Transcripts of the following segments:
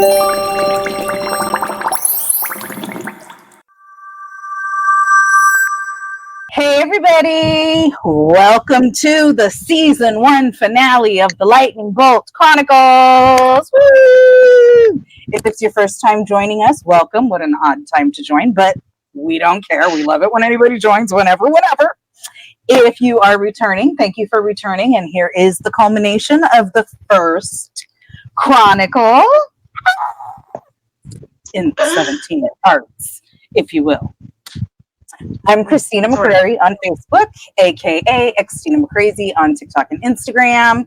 Hey everybody, welcome to the season 1 finale of the Lightning Bolt Chronicles. Woo! If it's your first time joining us, welcome. What an odd time to join, but we don't care. We love it when anybody joins, whenever. If you are returning, thank you for returning, and here is the culmination of the first Chronicle in 17 parts, if you will. I'm Christina McCrary on Facebook, aka Xtina McCrazy on TikTok and Instagram.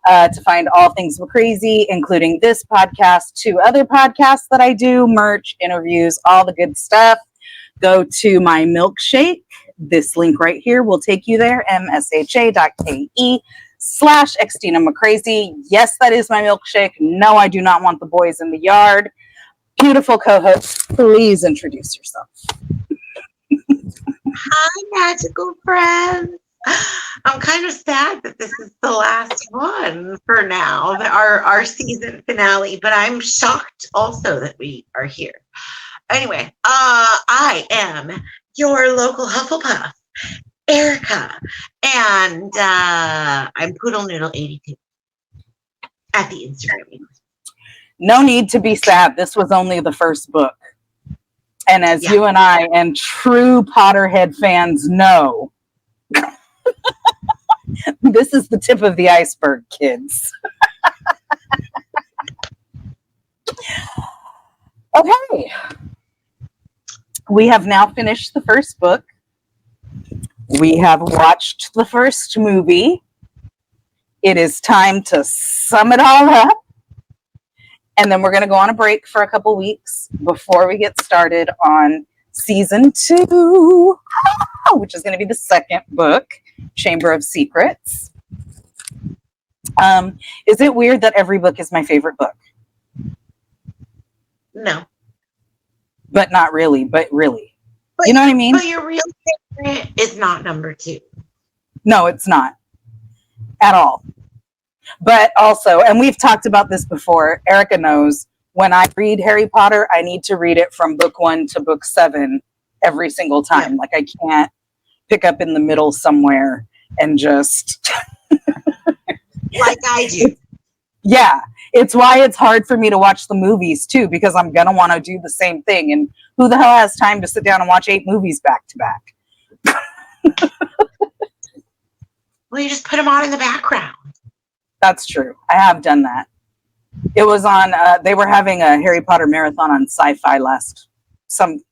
To find all things McCrazy, including this podcast, 2 other podcasts that I do, merch, interviews, all the good stuff, go to my milkshake. This link right here will take you there, msha.ke/Xtina McCrazy. Yes, that is my milkshake. No, I do not want the boys in the yard. Beautiful co-host, please introduce yourself. Hi, magical friends. I'm kind of sad that this is the last one for now, our season finale, but I'm shocked also that we are here. Anyway, I am your local Hufflepuff, Erica, and I'm Poodle Noodle 82 at the Instagram. No need to be sad. This was only the first book. And as you and I and true Potterhead fans know, this is the tip of the iceberg, kids. Okay. We have now finished the first book. We have watched the first movie. It is time to sum it all up. And then we're going to go on a break for a couple weeks before we get started on season 2, which is going to be the second book, Chamber of Secrets. Is it weird that every book is my favorite book? No. But not really, but really. But, you know what I mean? But your real favorite is not number 2. No, it's not. At all. But also, and we've talked about this before, Erica knows, when I read Harry Potter, I need to read it from book 1 to book 7 every single time. Yeah. Like, I can't pick up in the middle somewhere and just... like I do. Yeah. It's why it's hard for me to watch the movies, too, because I'm going to want to do the same thing. And who the hell has time to sit down and watch 8 movies back to back? Well, you just put them on in the background. That's true. I have done that. It was on, they were having a Harry Potter marathon on Sci-Fi the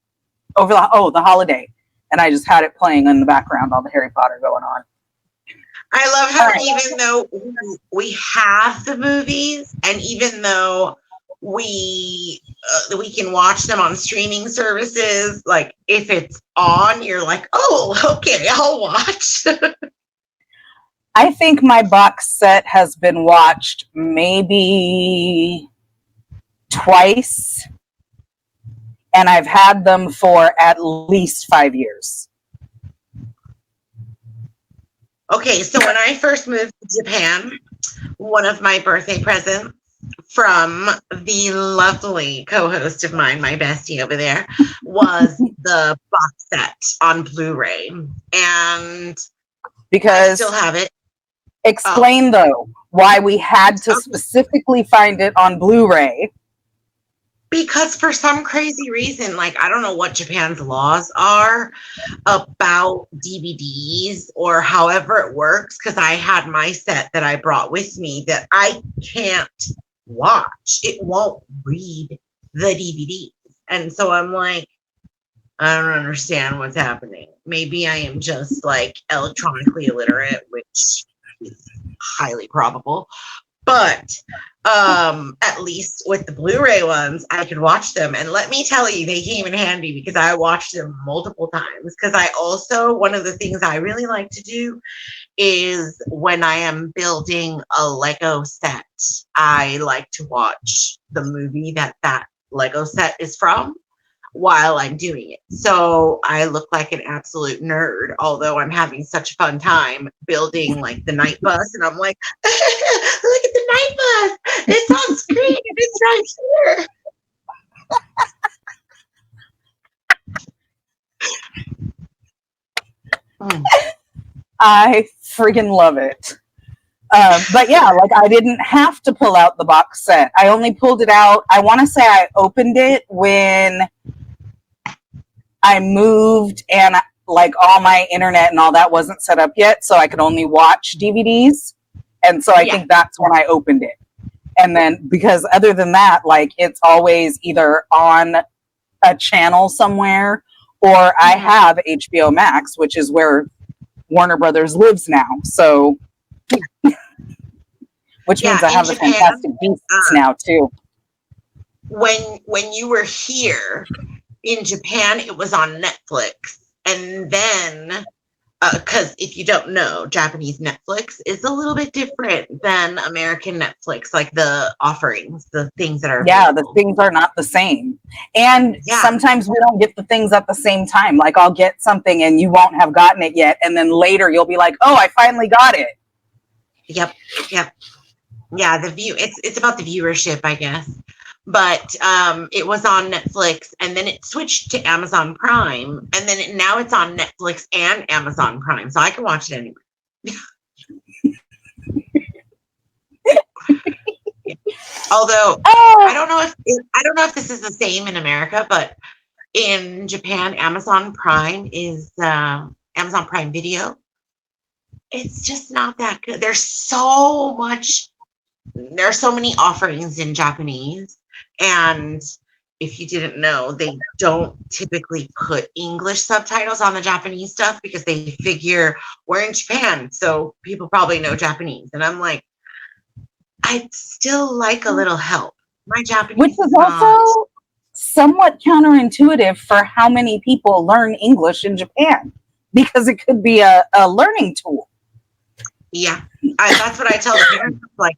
holiday. And I just had it playing in the background, all the Harry Potter going on. I love how even though we have the movies and even though we can watch them on streaming services, like if it's on, you're like, oh, okay, I'll watch. I think my box set has been watched maybe twice, and I've had them for at least 5 years. Okay, so when I first moved to Japan, one of my birthday presents from the lovely co-host of mine, my bestie over there, was the box set on Blu-ray. And because I still have it. Explain, though, why we had to specifically find it on Blu-ray. Because for some crazy reason, like, I don't know what Japan's laws are about DVDs or however it works, because I had my set that I brought with me that I can't watch. It won't read the DVDs. And so I'm like, I don't understand what's happening. Maybe I am just, like, electronically illiterate, which... highly probable, but at least with the Blu-ray ones I could watch them, and let me tell you, they came in handy because I watched them multiple times. Because I also, one of the things I really like to do is when I am building a Lego set, I like to watch the movie that Lego set is from while I'm doing it. So I look like an absolute nerd, although I'm having such a fun time building like the night bus. And I'm like, look at the night bus. It's on screen. It's right here. I friggin' love it. But yeah, like I didn't have to pull out the box set. I only pulled it out. I want to say I opened it when I moved and like all my internet and all that wasn't set up yet. So I could only watch DVDs. And so I think that's when I opened it. And then because other than that, like it's always either on a channel somewhere or I have HBO Max, which is where Warner Brothers lives now. So, which means I have the Fantastic Beasts now too. When you were here in Japan, it was on Netflix, and then because if you don't know, Japanese Netflix is a little bit different than American Netflix. Like the offerings, the things that are available. The things are not the same, and sometimes we don't get the things at the same time. Like I'll get something and you won't have gotten it yet, and then later you'll be like, "Oh, I finally got it." Yep. Yeah, it's about the viewership, I guess. But it was on Netflix, and then it switched to Amazon Prime, and then now it's on Netflix and Amazon Prime, so I can watch it anywhere. Although I don't know if this is the same in America, but in Japan, Amazon Prime is Amazon Prime Video. It's just not that good. There are so many offerings in Japanese. And if you didn't know, they don't typically put English subtitles on the Japanese stuff because they figure we're in Japan, so people probably know Japanese. And I'm like, I'd still like a little help. My Japanese, which is also somewhat counterintuitive for how many people learn English in Japan, because it could be a learning tool. Yeah, that's what I tell the parents. Like,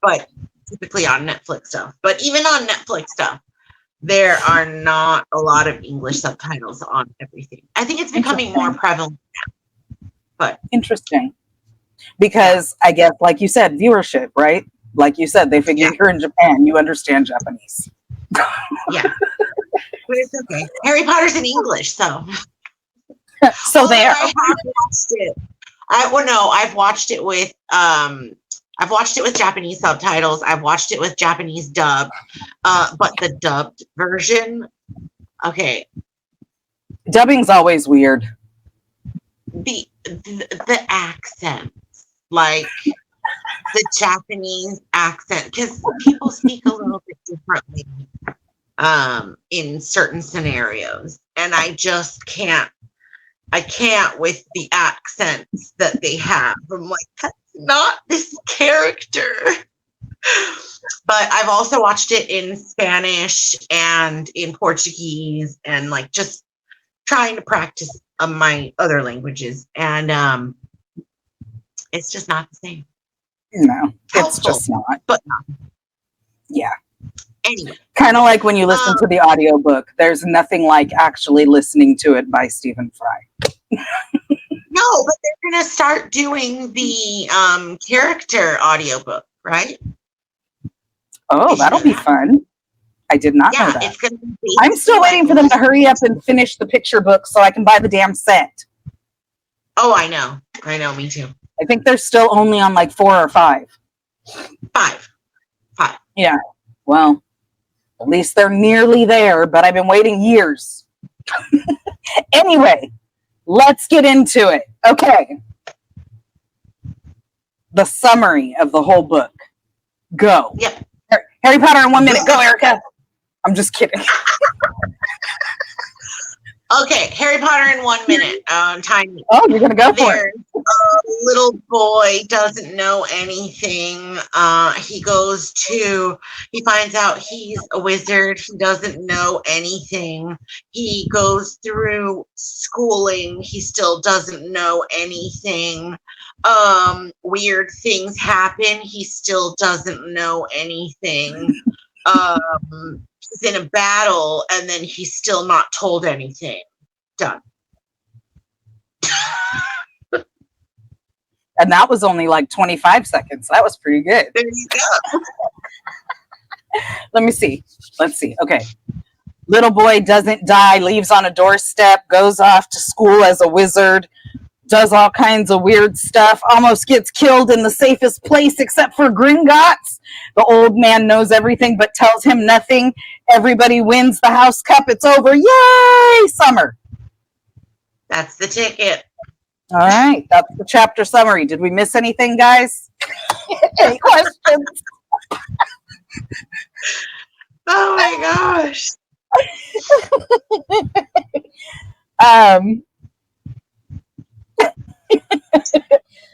but typically on Netflix stuff. But even on Netflix stuff, there are not a lot of English subtitles on everything. I think it's becoming more prevalent now. But interesting. Because I guess, like you said, viewership, right? Like you said, they figure you're in Japan, you understand Japanese. Yeah. But it's okay. Harry Potter's in English, so. So there. I have watched it. I've watched it with Japanese subtitles. I've watched it with Japanese dub, but the dubbed version, okay. Dubbing's always weird. The accents, like the Japanese accent, because people speak a little bit differently in certain scenarios, and I just can't. I can't with the accents that they have. I'm like, that's not this character. But I've also watched it in Spanish and in Portuguese, and like just trying to practice my other languages. And it's just not the same. No, Helpful, it's just not. But not. Yeah. Anyway. Kind of like when you listen to the audiobook, there's nothing like actually listening to it by Stephen Fry. No, but they're going to start doing the character audiobook, right? Oh, that'll be fun. I did not know that. It's gonna be I'm still waiting for them to hurry up and finish the picture book so I can buy the damn set. Oh, I know. Me too. I think they're still only on like 4 or 5. 5. Yeah. Well, at least they're nearly there, but I've been waiting years. Anyway, let's get into it. Okay. The summary of the whole book. Go. Yep. Harry Potter in 1 minute. Go, Erica. I'm just kidding. Okay, Harry Potter in 1 minute. Tiny. Oh, you're gonna go for it. A little boy doesn't know anything. He finds out he's a wizard. He doesn't know anything. He goes through schooling. He still doesn't know anything. Weird things happen. He still doesn't know anything. he's in a battle and then he's still not told anything. Done. And that was only like 25 seconds. That was pretty good. There you go. Let me see. Let's see. Okay. Little boy doesn't die, leaves on a doorstep, goes off to school as a wizard, does all kinds of weird stuff, almost gets killed in the safest place except for Gringotts. The old man knows everything but tells him nothing. Everybody wins the house cup. It's over. Yay! Summer. That's the ticket. All right. That's the chapter summary. Did we miss anything, guys? Any questions? Oh my gosh.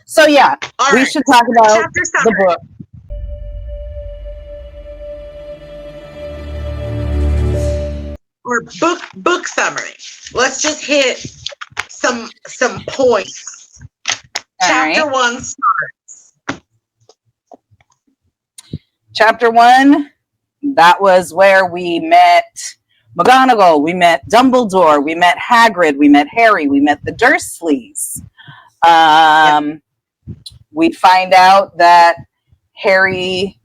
So yeah, all we right. should talk about Chapter summary. the book. Or book summary. Let's just hit some points. All Chapter right. 1 starts. Chapter 1, that was where we met McGonagall, we met Dumbledore, we met Hagrid, we met Harry, we met the Dursleys. We find out that Harry's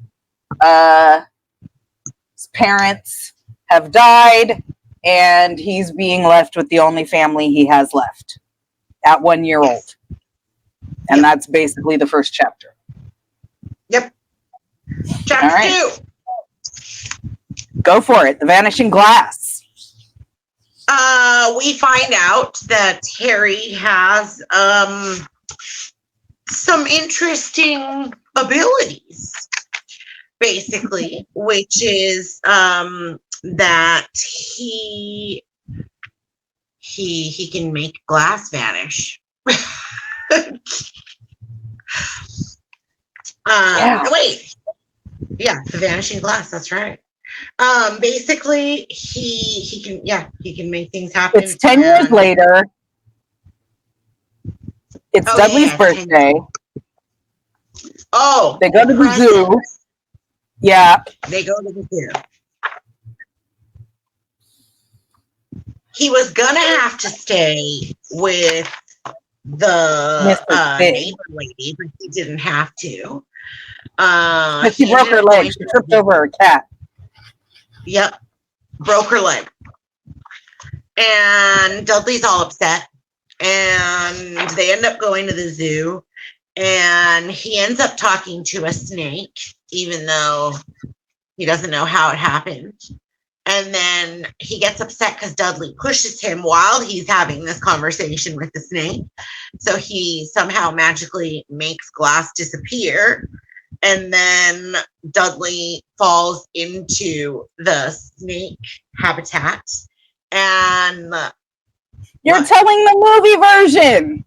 parents have died and he's being left with the only family he has left at 1 year old. And that's basically the first chapter. Yep. Chapter 2. Go for it. The Vanishing Glass. We find out that Harry has some interesting abilities, basically, which is that he can make glass vanish. Wait. Yeah, the vanishing glass, that's right. Basically he can make things happen. It's 10 years later. It's Dudley's birthday. Oh, they go to the zoo. Yeah. They go to the zoo. He was gonna have to stay with the neighbor lady, but he didn't have to. But she broke her leg. She tripped over her cat. Yep. Broke her leg. And Dudley's all upset. And they end up going to the zoo. And he ends up talking to a snake, even though he doesn't know how it happened. And then he gets upset because Dudley pushes him while he's having this conversation with the snake. So he somehow magically makes glass disappear. And then Dudley falls into the snake habitat. And you're telling the movie version.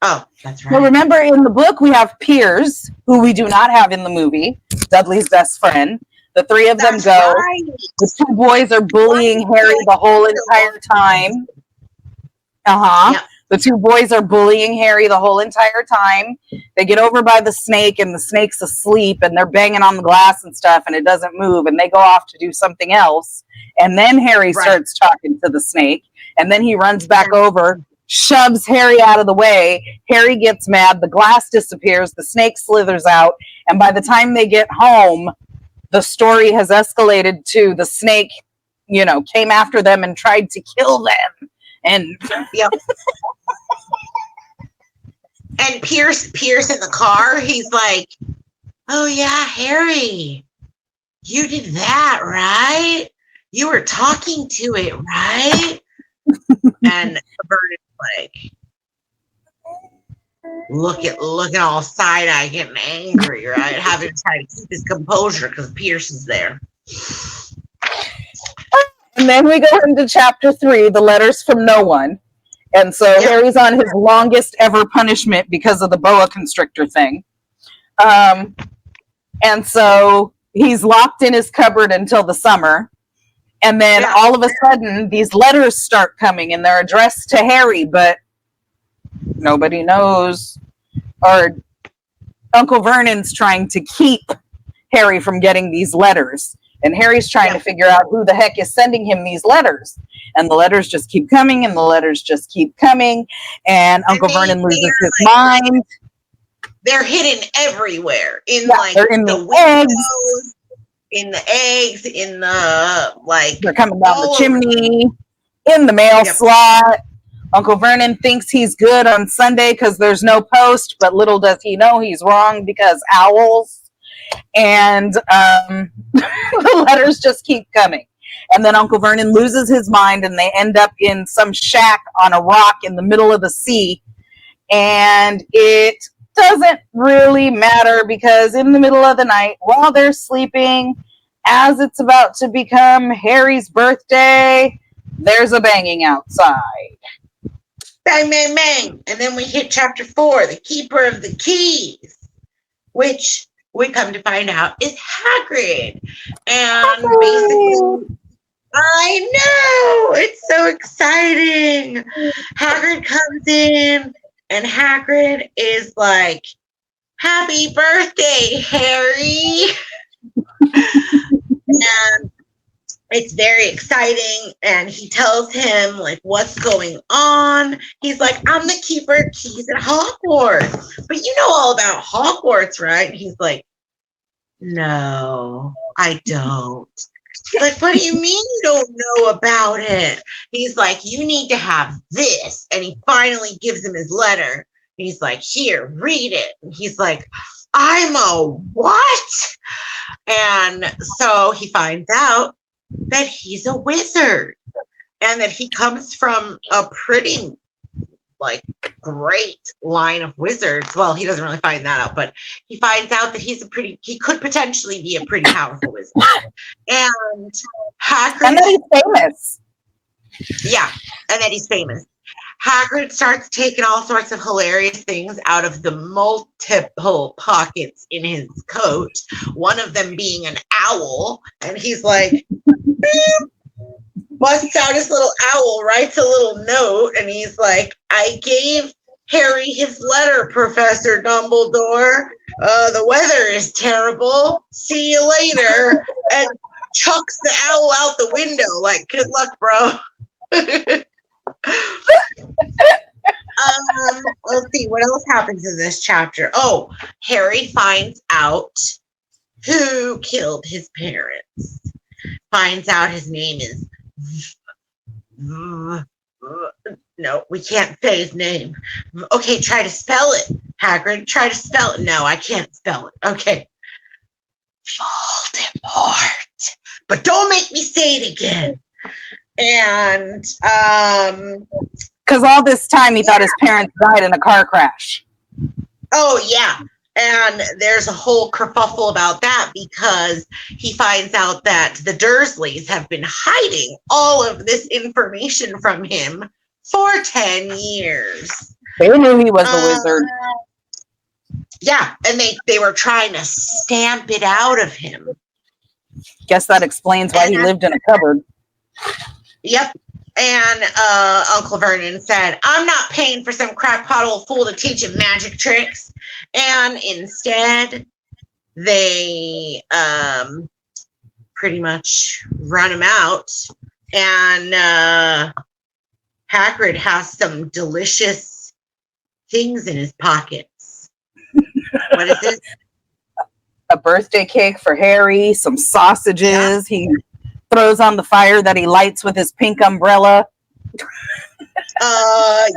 Oh, that's right. Well, remember in the book we have Piers, who we do not have in the movie, Dudley's best friend. The three of them go. Right. The two boys are bullying Harry the whole entire time. Yep. The two boys are bullying Harry the whole entire time. They get over by the snake and the snake's asleep and they're banging on the glass and stuff and it doesn't move and they go off to do something else. And then Harry starts talking to the snake and then he runs back over, shoves Harry out of the way. Harry gets mad. The glass disappears. The snake slithers out. And by the time they get home, the story has escalated to the snake, came after them and tried to kill them. And yep. And Pierce in the car, he's like, "Oh yeah, Harry, you did that, right? You were talking to it, right?" And Bert is like, looking all side-eyed, getting angry, right? Having to try to keep his composure because Pierce is there. And then we go into chapter 3, the letters from no one. And so Harry's on his longest ever punishment because of the boa constrictor thing. And so he's locked in his cupboard until the summer. And then all of a sudden, these letters start coming and they're addressed to Harry, but nobody knows. Or Uncle Vernon's trying to keep Harry from getting these letters. And Harry's trying to figure out who the heck is sending him these letters. And the letters just keep coming, and the letters just keep coming. And Uncle Vernon loses his mind. They're hidden everywhere. They're in the windows, in the eggs, in the, they're coming down the chimney, in the mail slot. Uncle Vernon thinks he's good on Sunday because there's no post, but little does he know he's wrong because owls. And the letters just keep coming. And then Uncle Vernon loses his mind, and they end up in some shack on a rock in the middle of the sea. And it doesn't really matter because in the middle of the night, while they're sleeping, as it's about to become Harry's birthday, there's a banging outside. Bang, bang, bang. And then we hit chapter 4, the Keeper of the Keys, which we come to find out is Hagrid. And basically, I know, it's so exciting. Hagrid comes in, and Hagrid is like, happy birthday, Harry. And it's very exciting, and he tells him like what's going on. He's like, I'm the keeper of keys at Hogwarts, but you know all about Hogwarts, right? And he's like, no, I don't. Like, what do you mean you don't know about it? He's like, you need to have this. And he finally gives him his letter. He's like, here, read it. And he's like, I'm a what? And so he finds out that he's a wizard and that he comes from a pretty like great line of wizards. Well, he doesn't really find that out, but he finds out that he could potentially be a pretty powerful wizard. And Hagrid, and that he's famous. Yeah, and that he's famous. Hagrid starts taking all sorts of hilarious things out of the multiple pockets in his coat, one of them being an owl, and he's like, busts out his little owl, writes a little note, and he's like, I gave Harry his letter, Professor Dumbledore. The weather is terrible. See you later. And chucks the owl out the window, like, good luck, bro. Let's see what else happens in this chapter. Oh, Harry finds out who killed his parents. Finds out his name is no, we can't say his name. Okay, try to spell it, Hagrid. Try to spell it. No, I can't spell it. Okay. Voldemort. But don't make me say it again. And because all this time he thought his parents died in a car crash. Oh yeah, and there's a whole kerfuffle about that because he finds out that the Dursleys have been hiding all of this information from him for 10 years. They knew he was a wizard. Yeah, and they were trying to stamp it out of him. Guess that explains why he lived in a cupboard. Yep. And Uncle Vernon said, I'm not paying for some crackpot old fool to teach him magic tricks. And instead, they pretty much run him out. And Hagrid has some delicious things in his pockets. What is this? A birthday cake for Harry, some sausages. Yeah. He throws on the fire that he lights with his pink umbrella.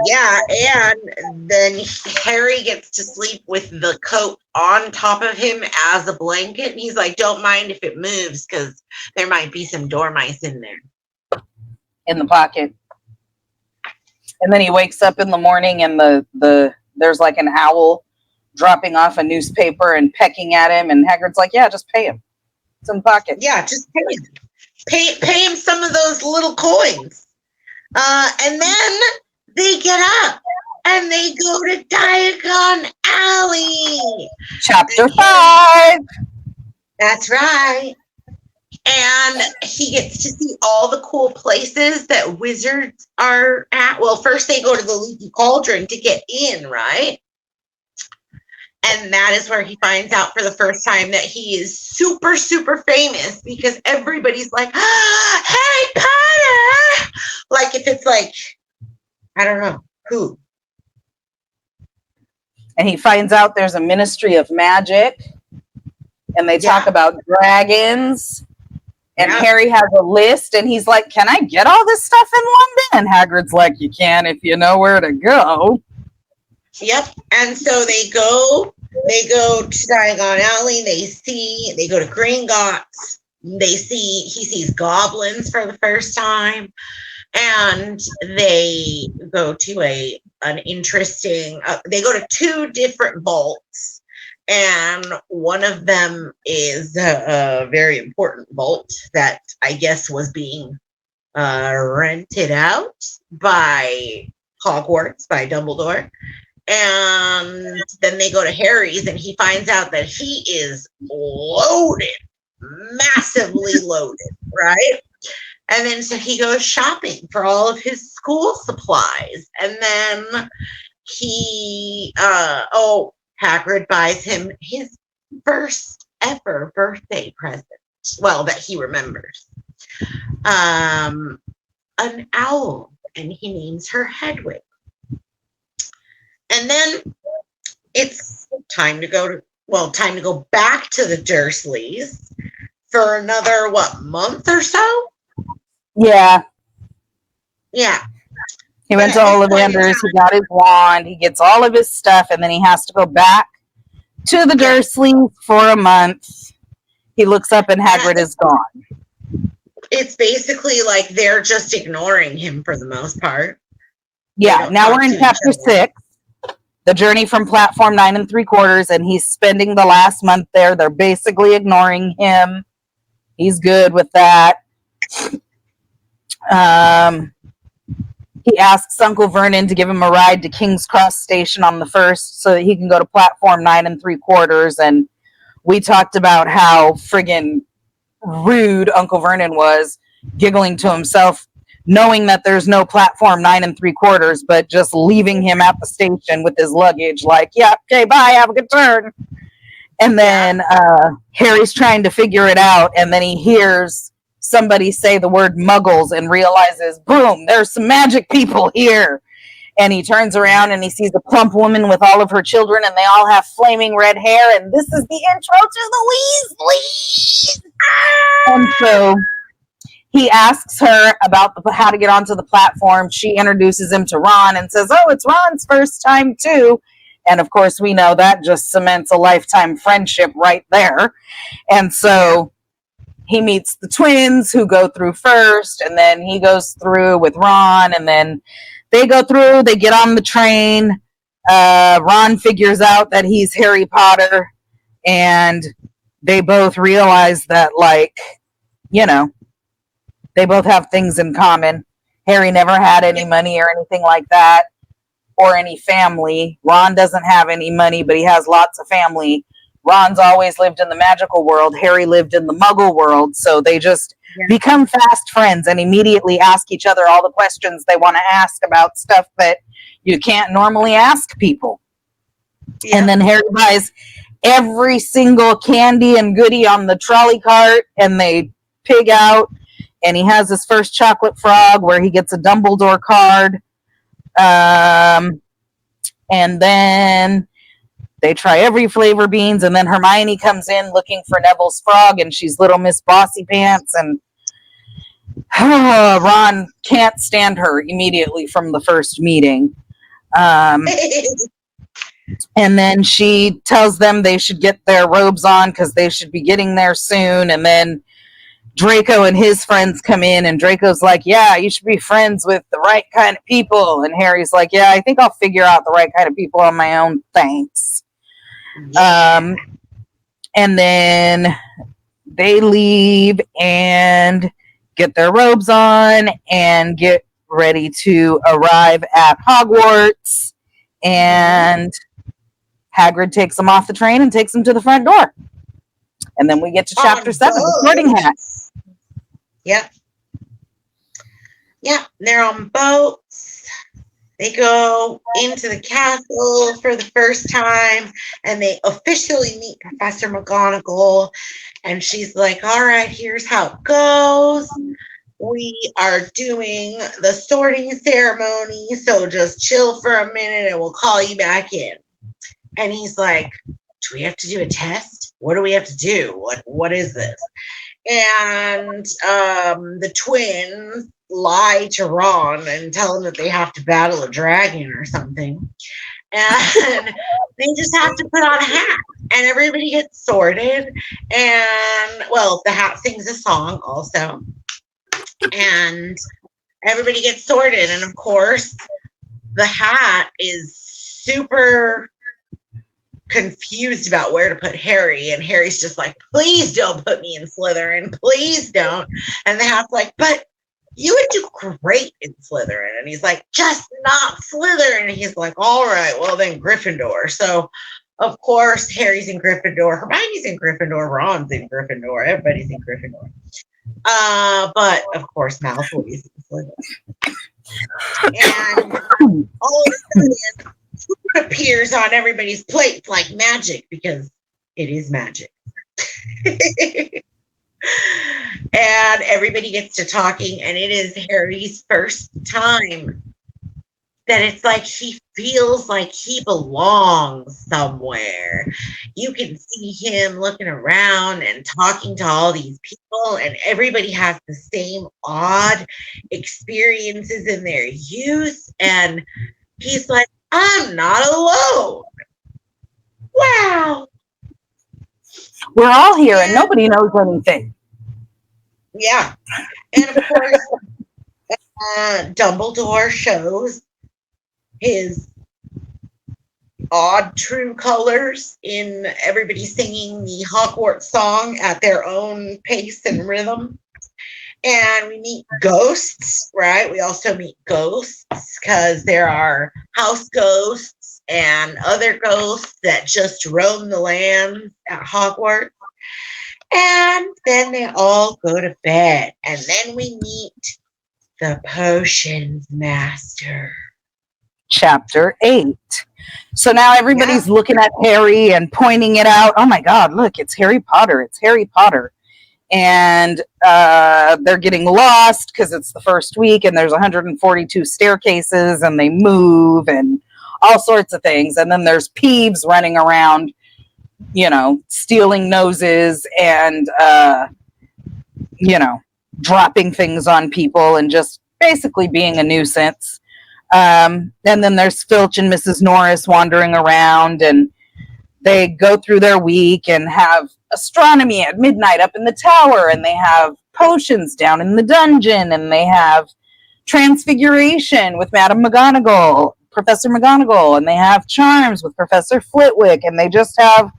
Yeah, and then Harry gets to sleep with the coat on top of him as a blanket. And he's like, don't mind if it moves because there might be some dormice in there. In the pocket. And then he wakes up in the morning and there's like an owl dropping off a newspaper and pecking at him. And Hagrid's like, yeah, just pay him. It's in the pocket. Yeah, just pay him. Pay him some of those little coins. And then they get up and they go to Diagon Alley. Chapter 5. That's right. And he gets to see all the cool places that wizards are at. Well, first they go to the Leaky Cauldron to get in, right? And that is where he finds out for the first time that he is super, super famous because everybody's like, Harry Potter! Like, if it's like, I don't know, who? And he finds out there's a ministry of magic, and they talk about dragons. And Harry has a list, and he's like, can I get all this stuff in London? And Hagrid's like, you can if you know where to go. Yep. And so they go to Diagon Alley. They go to Gringotts. He sees goblins for the first time. And they go to an interesting, they go to two different vaults. And one of them is a very important vault that I guess was being rented out by Hogwarts, by Dumbledore. And then they go to Harry's, and he finds out that he is loaded, massively loaded, right? And then so he goes shopping for all of his school supplies. And then Hagrid buys him his first ever birthday present. Well, that he remembers. An owl, and he names her Hedwig. And then it's time to go back to the Dursleys for another, month or so? Yeah. Yeah. He went to Ollivander's, he got his wand, he gets all of his stuff, and then he has to go back to the Dursleys for a month. He looks up and Hagrid is gone. It's basically like they're just ignoring him for the most part. Yeah, now we're in chapter 6. The journey from platform 9 3/4, and he's spending the last month there. They're basically ignoring him. He's good with that. He asks Uncle Vernon to give him a ride to King's Cross Station on the 1st so that he can go to platform 9 3/4. And we talked about how friggin' rude Uncle Vernon was, giggling to himself, knowing that there's no platform 9 3/4, but just leaving him at the station with his luggage, like, yeah, okay, bye, have a good turn. And then Harry's trying to figure it out, and then he hears somebody say the word muggles and realizes, boom, there's some magic people here. And he turns around and he sees a plump woman with all of her children, and they all have flaming red hair, and this is the intro to the Weasleys. And so he asks her about how to get onto the platform. She introduces him to Ron and says, oh, it's Ron's first time too. And of course, we know that just cements a lifetime friendship right there. And so he meets the twins who go through first, and then he goes through with Ron, and then they go through, they get on the train. Ron figures out that he's Harry Potter, and they both realize that, like, you know, they both have things in common. Harry never had any money or anything like that, or any family. Ron doesn't have any money, but he has lots of family. Ron's always lived in the magical world. Harry lived in the muggle world. So they just become fast friends and immediately ask each other all the questions they want to ask about stuff that you can't normally ask people. Yeah. And then Harry buys every single candy and goodie on the trolley cart, and they pig out. And he has his first chocolate frog where he gets a Dumbledore card. And then they try every flavor beans, and then Hermione comes in looking for Neville's frog, and she's Little Miss Bossy Pants, and Ron can't stand her immediately from the first meeting. And then she tells them they should get their robes on because they should be getting there soon, and then Draco and his friends come in, and Draco's like, yeah, you should be friends with the right kind of people. And Harry's like, yeah, I think I'll figure out the right kind of people on my own. Thanks. Yeah. And then they leave and get their robes on and get ready to arrive at Hogwarts. And Hagrid takes them off the train and takes them to the front door. And then we get to chapter 7, the Sorting Hat. Yep. Yeah, they're on boats. They go into the castle for the first time and they officially meet Professor McGonagall. And she's like, all right, here's how it goes. We are doing the sorting ceremony. So just chill for a minute and we'll call you back in. And he's like, do we have to do a test? What do we have to do? What is this? And the twins lie to Ron and tell him that they have to battle a dragon or something. And they just have to put on a hat. And everybody gets sorted. And, well, the hat sings a song also. And everybody gets sorted. And, of course, the hat is super confused about where to put Harry, and Harry's just like, please don't put me in Slytherin, please don't. And the hat's like, but you would do great in Slytherin. And he's like, just not Slytherin. And he's like, all right, well then Gryffindor. So of course Harry's in Gryffindor, Hermione's in Gryffindor, Ron's in Gryffindor, everybody's in Gryffindor. But of course Malfoy's in Slytherin. And all of a sudden appears on everybody's plates like magic, because it is magic. And everybody gets to talking, and it is Harry's first time that it's like he feels like he belongs somewhere. You can see him looking around and talking to all these people, and everybody has the same odd experiences in their youth, and he's like, I'm not alone. Wow. We're all here and nobody knows anything. Yeah. And of course, Dumbledore shows his odd true colors in everybody singing the Hogwarts song at their own pace and rhythm. And we meet ghosts, right? We also meet ghosts because there are house ghosts and other ghosts that just roam the land at Hogwarts. And then they all go to bed. And then we meet the Potions Master. Chapter 8. So now everybody's looking at Harry and pointing it out. Oh my God, look, it's Harry Potter. It's Harry Potter. And they're getting lost because it's the first week and there's 142 staircases and they move and all sorts of things. And then there's Peeves running around, you know, stealing noses and, you know, dropping things on people and just basically being a nuisance. And then there's Filch and Mrs. Norris wandering around, and they go through their week and have astronomy at midnight up in the tower, and they have potions down in the dungeon, and they have transfiguration with Madame McGonagall, Professor McGonagall, and they have charms with Professor Flitwick, and they just have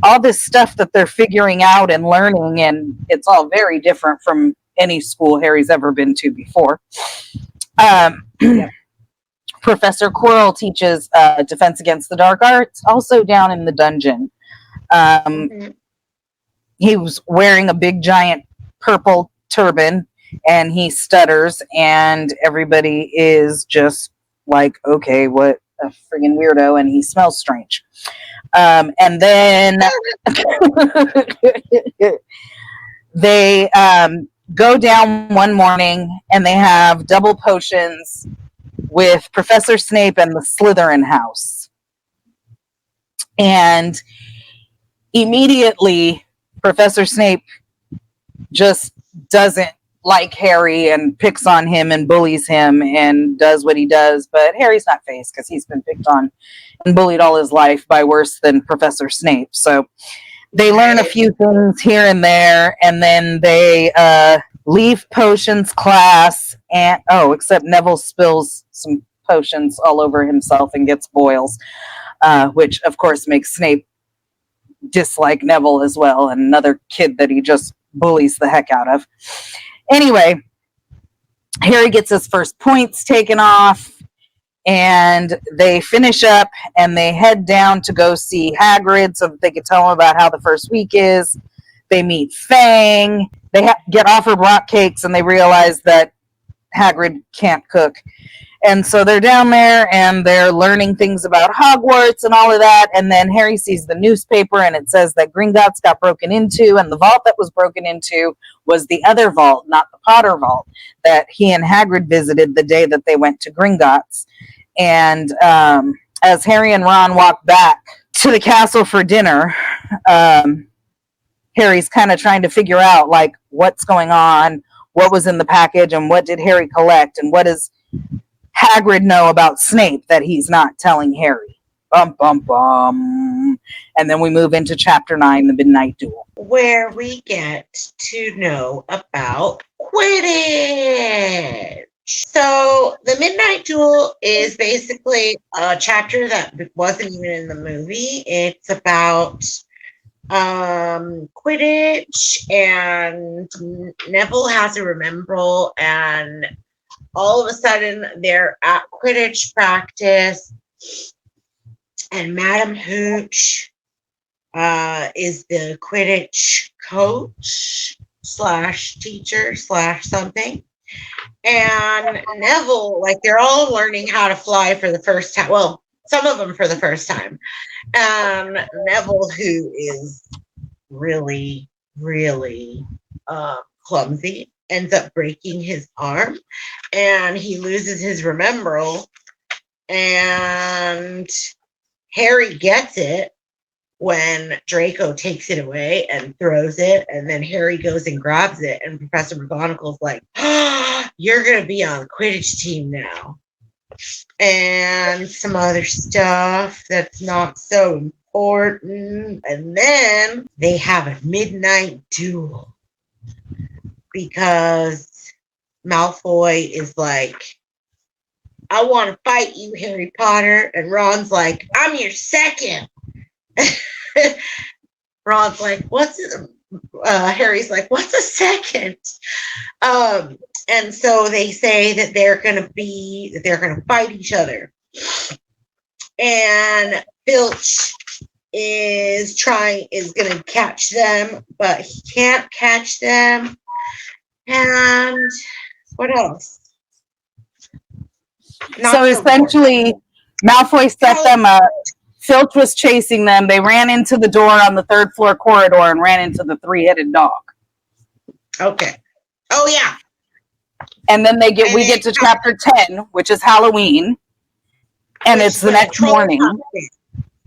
all this stuff that they're figuring out and learning, and it's all very different from any school Harry's ever been to before. Yep. Professor Quirrell teaches Defense Against the Dark Arts, also down in the dungeon. He was wearing a big giant purple turban, and he stutters, and everybody is just like, okay, what a friggin' weirdo, and he smells strange. And then they go down one morning, and they have double potions with Professor Snape and the Slytherin house. And immediately, Professor Snape just doesn't like Harry and picks on him and bullies him and does what he does. But Harry's not fazed because he's been picked on and bullied all his life by worse than Professor Snape. So they learn a few things here and there, and then they leave potions class. And except Neville spills some potions all over himself and gets boils, which of course makes Snape dislike Neville as well, and another kid that he just bullies the heck out of. Anyway, Harry gets his first points taken off, and they finish up and they head down to go see Hagrid so that they can tell him about how the first week is. They meet Fang. They get offered rock cakes, and they realize that Hagrid can't cook. And so they're down there and they're learning things about Hogwarts and all of that. And then Harry sees the newspaper and it says that Gringotts got broken into, and the vault that was broken into was the other vault, not the Potter vault, that he and Hagrid visited the day that they went to Gringotts. And as Harry and Ron walk back to the castle for dinner, Harry's kind of trying to figure out, like, what's going on, what was in the package, and what did Harry collect, and what does Hagrid know about Snape that he's not telling Harry. Bum, bum, bum. And then we move into Chapter 9, The Midnight Duel, where we get to know about Quidditch. So the Midnight Duel is basically a chapter that wasn't even in the movie. It's about Quidditch, and Neville has a remembrall, and all of a sudden they're at Quidditch practice, and Madam Hooch is the Quidditch coach / teacher / something. And Neville, like, they're all learning how to fly for the first time. Well, some of them for the first time. And Neville, who is really, really clumsy, ends up breaking his arm, and he loses his remembrall. And Harry gets it when Draco takes it away and throws it, and then Harry goes and grabs it, and Professor McGonagall's like, oh, you're going to be on the Quidditch team now. And some other stuff that's not so important. And then they have a midnight duel because Malfoy is like, I want to fight you, Harry Potter. And Ron's like, I'm your second. Ron's like, what's it? Harry's like, what's a second? And so they say that they're going to fight each other. And Filch is going to catch them, but he can't catch them. And what else? So essentially, Malfoy set them up. Filch was chasing them. They ran into the door on the 3rd floor corridor and ran into the 3-headed dog. Okay. Oh, yeah. And then we get to Chapter 10, which is Halloween. And it's the next morning.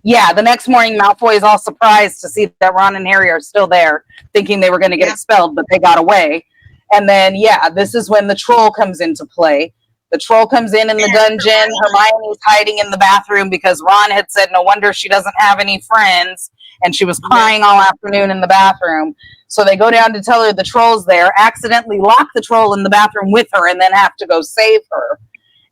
Yeah, the next morning, Malfoy is all surprised to see that Ron and Harry are still there, thinking they were going to get expelled, but they got away. And then, this is when the troll comes into play. The troll comes in the dungeon. Hermione's hiding in the bathroom because Ron had said, no wonder she doesn't have any friends. And she was crying all afternoon in the bathroom. So they go down to tell her the troll's there, accidentally lock the troll in the bathroom with her, and then have to go save her.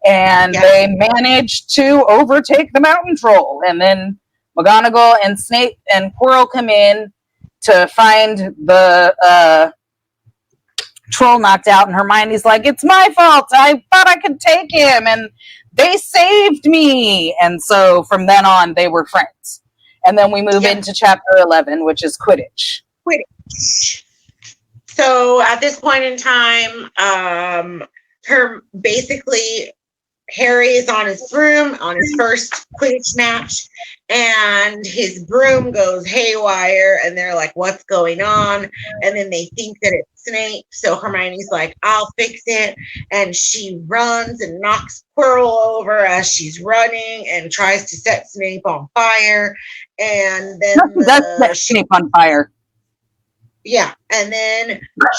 And they manage to overtake the mountain troll. And then McGonagall and Snape and Quirrell come in to find the troll knocked out, and Hermione's like, it's my fault, I thought I could take him, and they saved me. And so from then on they were friends. And then we move into Chapter 11, which is Quidditch. So at this point in time, Harry is on his broom on his first Quidditch match, and his broom goes haywire, and they're like, what's going on? And then they think that it's Snape, so Hermione's like, I'll fix it, and she runs and knocks Quirrell over as she's running and tries to set Snape on fire, and then Snape on fire. Yeah, and then the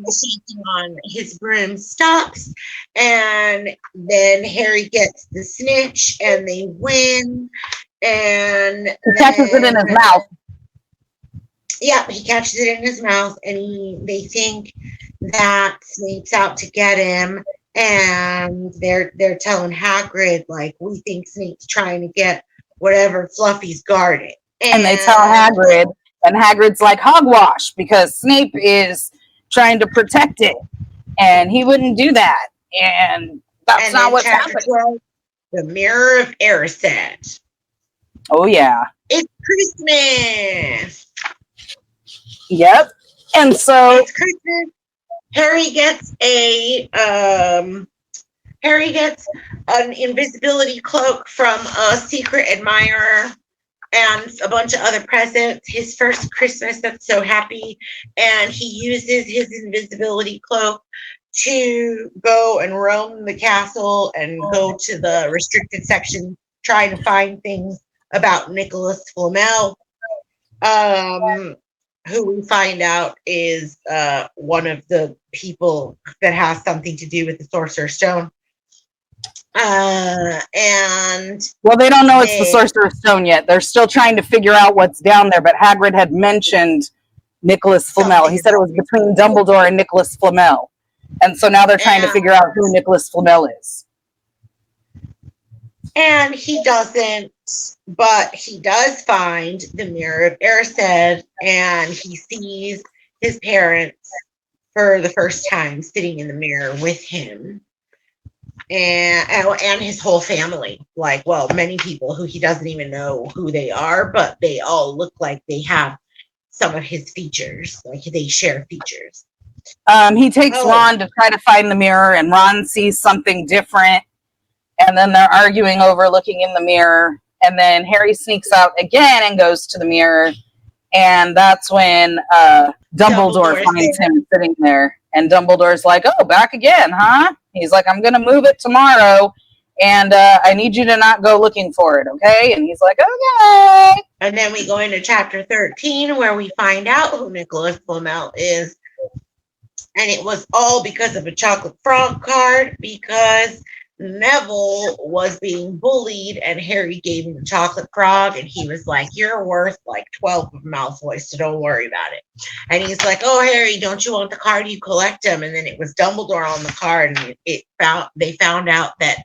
shaking on his broom stops, and then Harry gets the snitch, and they win, and he catches it in his mouth. Yeah, he catches it in his mouth, and they think that Snape's out to get him, and they're telling Hagrid, like, we think Snape's trying to get whatever Fluffy's guarding, and they tell Hagrid. And Hagrid's like, hogwash, because Snape is trying to protect it. And he wouldn't do that. And that's not what's happening. 12, the Mirror of Erised. Oh, yeah. It's Christmas. Yep. And so... It's Christmas. Harry gets an invisibility cloak from a secret admirer and a bunch of other presents. His first Christmas, that's so happy. And he uses his invisibility cloak to go and roam the castle and go to the restricted section, trying to find things about Nicholas Flamel, who we find out is one of the people that has something to do with the Sorcerer's Stone. And well, they don't know it's the Sorcerer's Stone yet. They're still trying to figure out what's down there, but Hagrid had mentioned Nicholas Flamel. He said it was between Dumbledore and Nicholas Flamel. And so now they're trying to figure out who Nicholas Flamel is. And he doesn't, but he does find the Mirror of Erised, and he sees his parents for the first time sitting in the mirror with him. And his whole family, like, well, many people who he doesn't even know who they are, but they all look like they have some of his features, like they share features. He takes Ron to try to find the mirror, and Ron sees something different, and then they're arguing over looking in the mirror, and then Harry sneaks out again and goes to the mirror, and that's when Dumbledore finds him sitting there, and Dumbledore's like, oh, back again, huh? He's like, I'm going to move it tomorrow, and I need you to not go looking for it, okay? And he's like, okay. And then we go into chapter 13, where we find out who Nicholas Flamel is. And it was all because of a chocolate frog card, because Neville was being bullied and Harry gave him a chocolate frog, and he was like, you're worth like 12 of Malfoy, so don't worry about it. And he's like, oh, Harry, don't you want the card? You collect them. And then it was Dumbledore on the card, and they found out that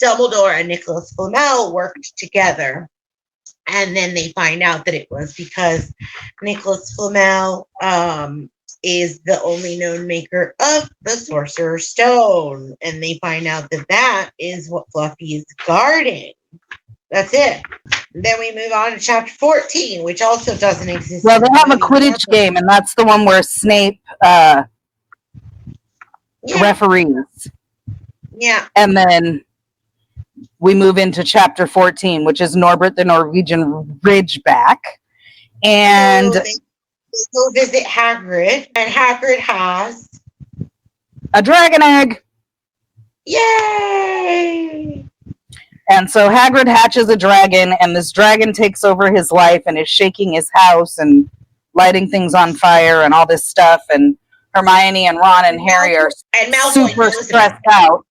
Dumbledore and Nicholas Flamel worked together. And then they find out that it was because Nicholas Flamel is the only known maker of the Sorcerer's Stone. And they find out that that is what Fluffy is guarding. That's it. And then we move on to chapter 14, which also doesn't exist. Well, they have a Quidditch game, and that's the one where Snape referees. Yeah. And then we move into chapter 14, which is Norbert the Norwegian Ridgeback. And so they go visit Hagrid, and Hagrid has a dragon egg. Yay! And so Hagrid hatches a dragon, and this dragon takes over his life and is shaking his house and lighting things on fire and all this stuff. And Hermione and Ron and Harry are super stressed out.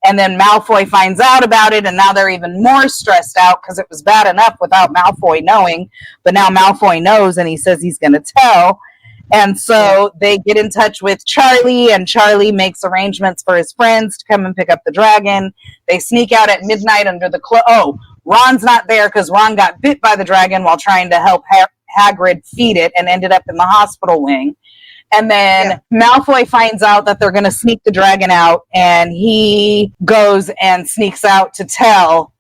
And then Malfoy finds out about it, and now they're even more stressed out because it was bad enough without Malfoy knowing. But now Malfoy knows, and he says he's going to tell. And so they get in touch with Charlie, and Charlie makes arrangements for his friends to come and pick up the dragon. They sneak out at midnight under the Ron's not there because Ron got bit by the dragon while trying to help Hagrid feed it and ended up in the hospital wing. And then Malfoy finds out that they're going to sneak the dragon out, and he goes and sneaks out to tell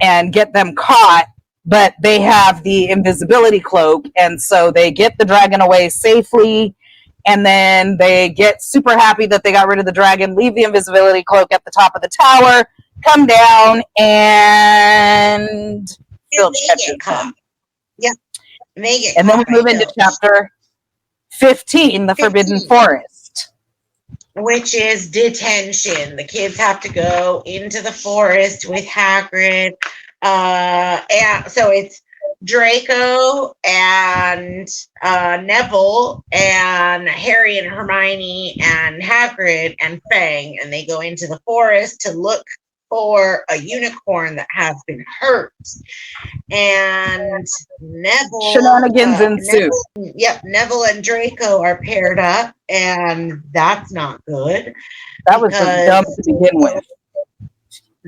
and get them caught, but they have the invisibility cloak, and so they get the dragon away safely, and then they get super happy that they got rid of the dragon, leave the invisibility cloak at the top of the tower, come down, and Filch catches them. Yeah. And then we move into chapter 15, the Forbidden Forest. Which is detention. The kids have to go into the forest with Hagrid. And so it's Draco and Neville and Harry and Hermione and Hagrid and Fang, and they go into the forest to look for a unicorn that has been hurt. And Neville shenanigans ensue. Neville and Draco are paired up, and that's not good. That was just dumb to begin with.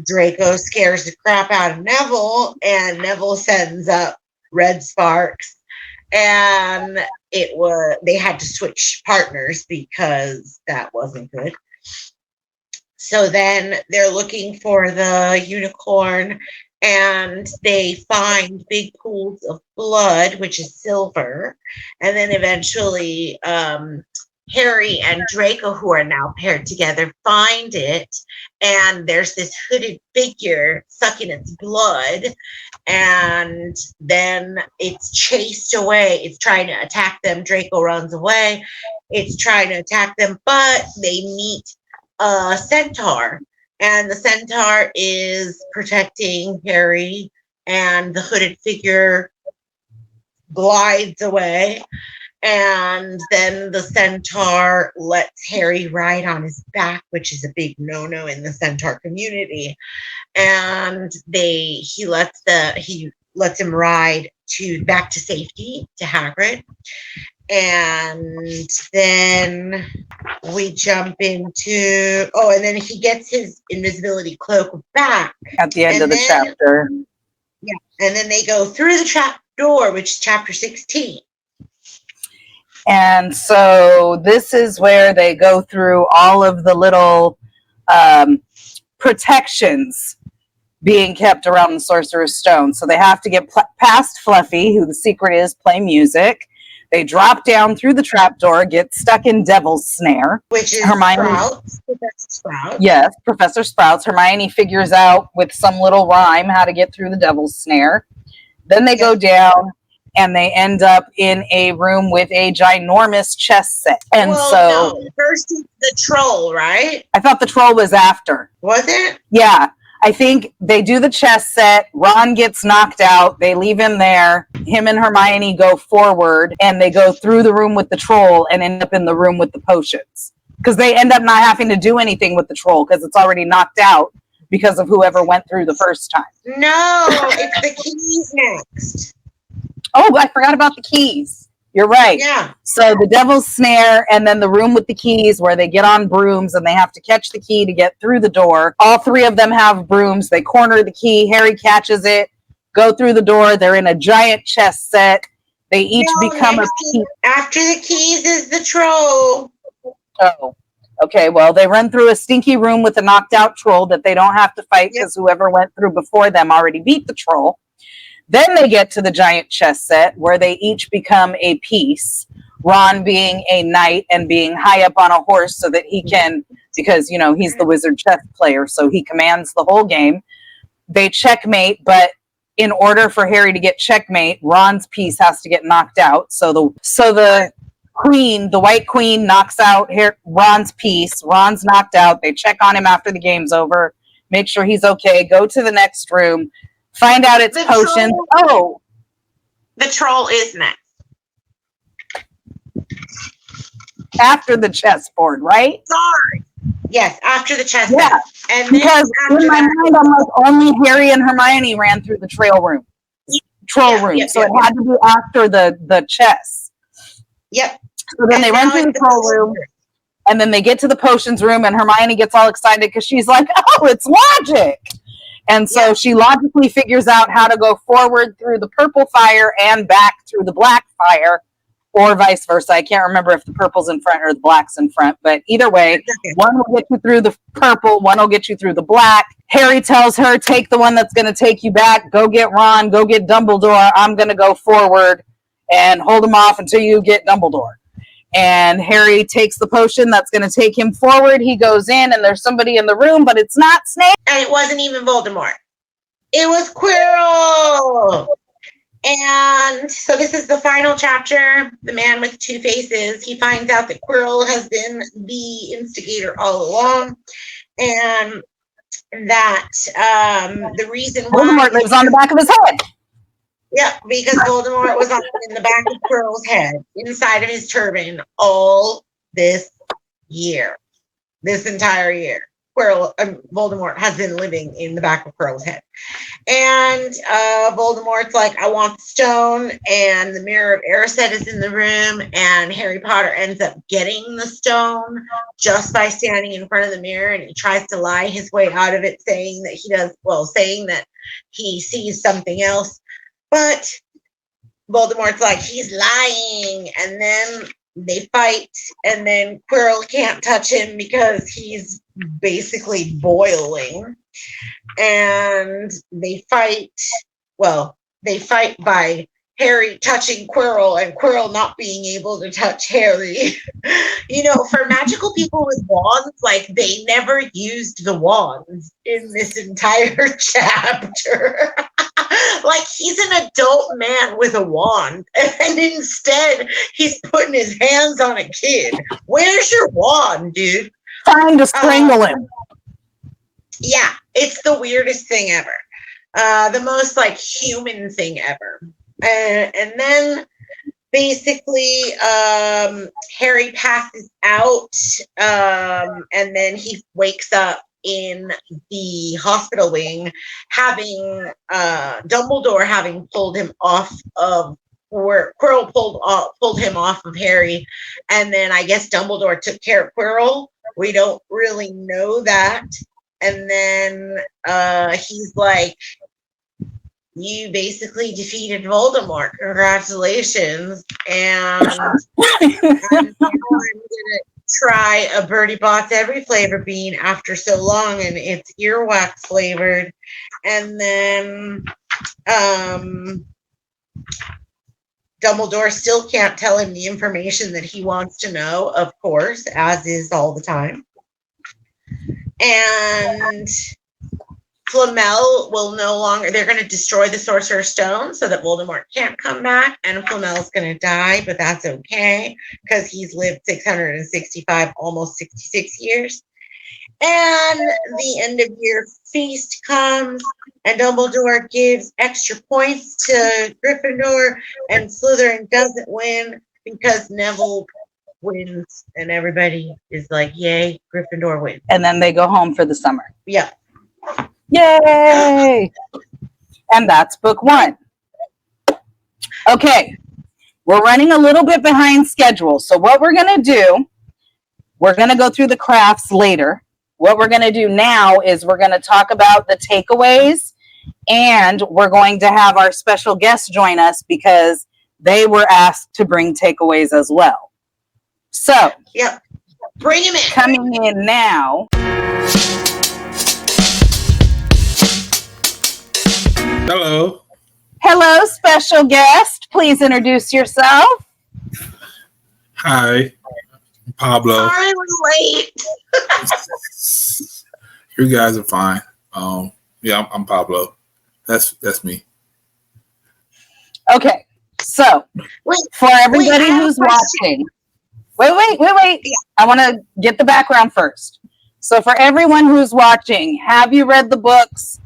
Draco scares the crap out of Neville, and Neville sends up red sparks, and they had to switch partners because that wasn't good. So then they're looking for the unicorn, and they find big pools of blood, which is silver. And then eventually Harry and Draco, who are now paired together, find it, and there's this hooded figure sucking its blood, and then it's chased away. It's trying to attack them. Draco runs away. It's trying to attack them, but they meet a centaur, and the centaur is protecting Harry, and the hooded figure glides away. And then the centaur lets Harry ride on his back, which is a big no-no in the centaur community. And he lets him ride back to safety to Hagrid. And then we jump into and then he gets his invisibility cloak back at the end of the chapter. Yeah, and then they go through the trap door, which is chapter 16. And so this is where they go through all of the little protections being kept around the Sorcerer's Stone. So they have to get past Fluffy, who the secret is play music. They drop down through the trapdoor, get stuck in Devil's Snare. Which is Professor Sprouts. Yes, Professor Sprouts. Hermione figures out with some little rhyme how to get through the Devil's Snare. Then they go down, and they end up in a room with a ginormous chess set. And first is the troll, right? I thought the troll was after. Was it? Yeah. I think they do the chess set. Ron gets knocked out. They leave him there. Him and Hermione go forward, and they go through the room with the troll and end up in the room with the potions. Because they end up not having to do anything with the troll because it's already knocked out because of whoever went through the first time. No, it's the keys next. Oh, I forgot about the keys. You're right. Yeah. So the Devil's Snare, and then the room with the keys where they get on brooms and they have to catch the key to get through the door. All three of them have brooms. They corner the key. Harry catches it, go through the door. They're in a giant chess set. They each become a piece. After the keys is the troll. Oh, okay. Well, they run through a stinky room with a knocked out troll that they don't have to fight because whoever went through before them already beat the troll. Then they get to the giant chess set where they each become a piece. Ron being a knight and being high up on a horse so that he can, because, he's the wizard chess player, so he commands the whole game. They checkmate, but in order for Harry to get checkmate, Ron's piece has to get knocked out. So the queen, the white queen, knocks out Ron's piece. Ron's knocked out. They check on him after the game's over, make sure he's okay, go to the next room. Find out it's potions. The troll is next. After the chessboard, right? Sorry. Yes, after the chess. Yeah. And because in my mind, I'm like, only Harry and Hermione ran through the troll room. So it had to be after the chess. Yep. So then they run through the troll room, and then they get to the potions room, and Hermione gets all excited because she's like, oh, it's logic. And so she logically figures out how to go forward through the purple fire and back through the black fire, or vice versa. I can't remember if the purple's in front or the black's in front, but either way, one will get you through the purple, one will get you through the black. Harry tells her, take the one that's going to take you back. Go get Ron, go get Dumbledore. I'm going to go forward and hold him off until you get Dumbledore. And Harry takes the potion that's going to take him forward. He goes in, and there's somebody in the room, but it's not Snape. And it wasn't even Voldemort. It was Quirrell. And so this is the final chapter. The man with two faces. He finds out that Quirrell has been the instigator all along. And that the reason why... Voldemort lives on the back of his head. Yeah, because Voldemort was in the back of Quirrell's head, inside of his turban, all this entire year. Voldemort has been living in the back of Quirrell's head. And Voldemort's like, I want the stone, and the Mirror of Erised is in the room, and Harry Potter ends up getting the stone just by standing in front of the mirror, and he tries to lie his way out of it, saying that he sees something else. But Voldemort's like, he's lying. And then they fight. And then Quirrell can't touch him because he's basically boiling. And they fight. Well, they fight by Harry touching Quirrell and Quirrell not being able to touch Harry. For magical people with wands, like they never used the wands in this entire chapter. Like he's an adult man with a wand, and instead he's putting his hands on a kid. Where's your wand, dude? Trying to strangle him. Yeah, it's the weirdest thing ever. The most like human thing ever. And then basically Harry passes out, and then he wakes up in the hospital wing, having Dumbledore having pulled him off of where Quirrell pulled him off of Harry, and then I guess Dumbledore took care of Quirrell. We don't really know that. And then he's like, you basically defeated Voldemort. Congratulations. And I'm gonna try a Bertie Bott's every flavor bean after so long, and it's earwax flavored. And then Dumbledore still can't tell him the information that he wants to know, of course, as is all the time. And Flamel will no longer, they're going to destroy the Sorcerer's Stone so that Voldemort can't come back, and Flamel's going to die, but that's okay because he's lived 665, almost 66 years. And the end of year feast comes, and Dumbledore gives extra points to Gryffindor, and Slytherin doesn't win because Neville wins, and everybody is like, yay, Gryffindor wins. And then they go home for the summer. Yeah. Yay! And that's book 1. Okay, we're running a little bit behind schedule. So what we're going to do, we're going to go through the crafts later. What we're going to do now is we're going to talk about the takeaways, and we're going to have our special guests join us because they were asked to bring takeaways as well. So, yep, bring him in. Coming in now. Hello. Hello, special guest. Please introduce yourself. Hi, Pablo. Sorry we're late. You guys are fine. Yeah, I'm Pablo. That's me. Okay, so for everybody who's watching, wait. Yeah. I want to get the background first. So for everyone who's watching, have you read the books?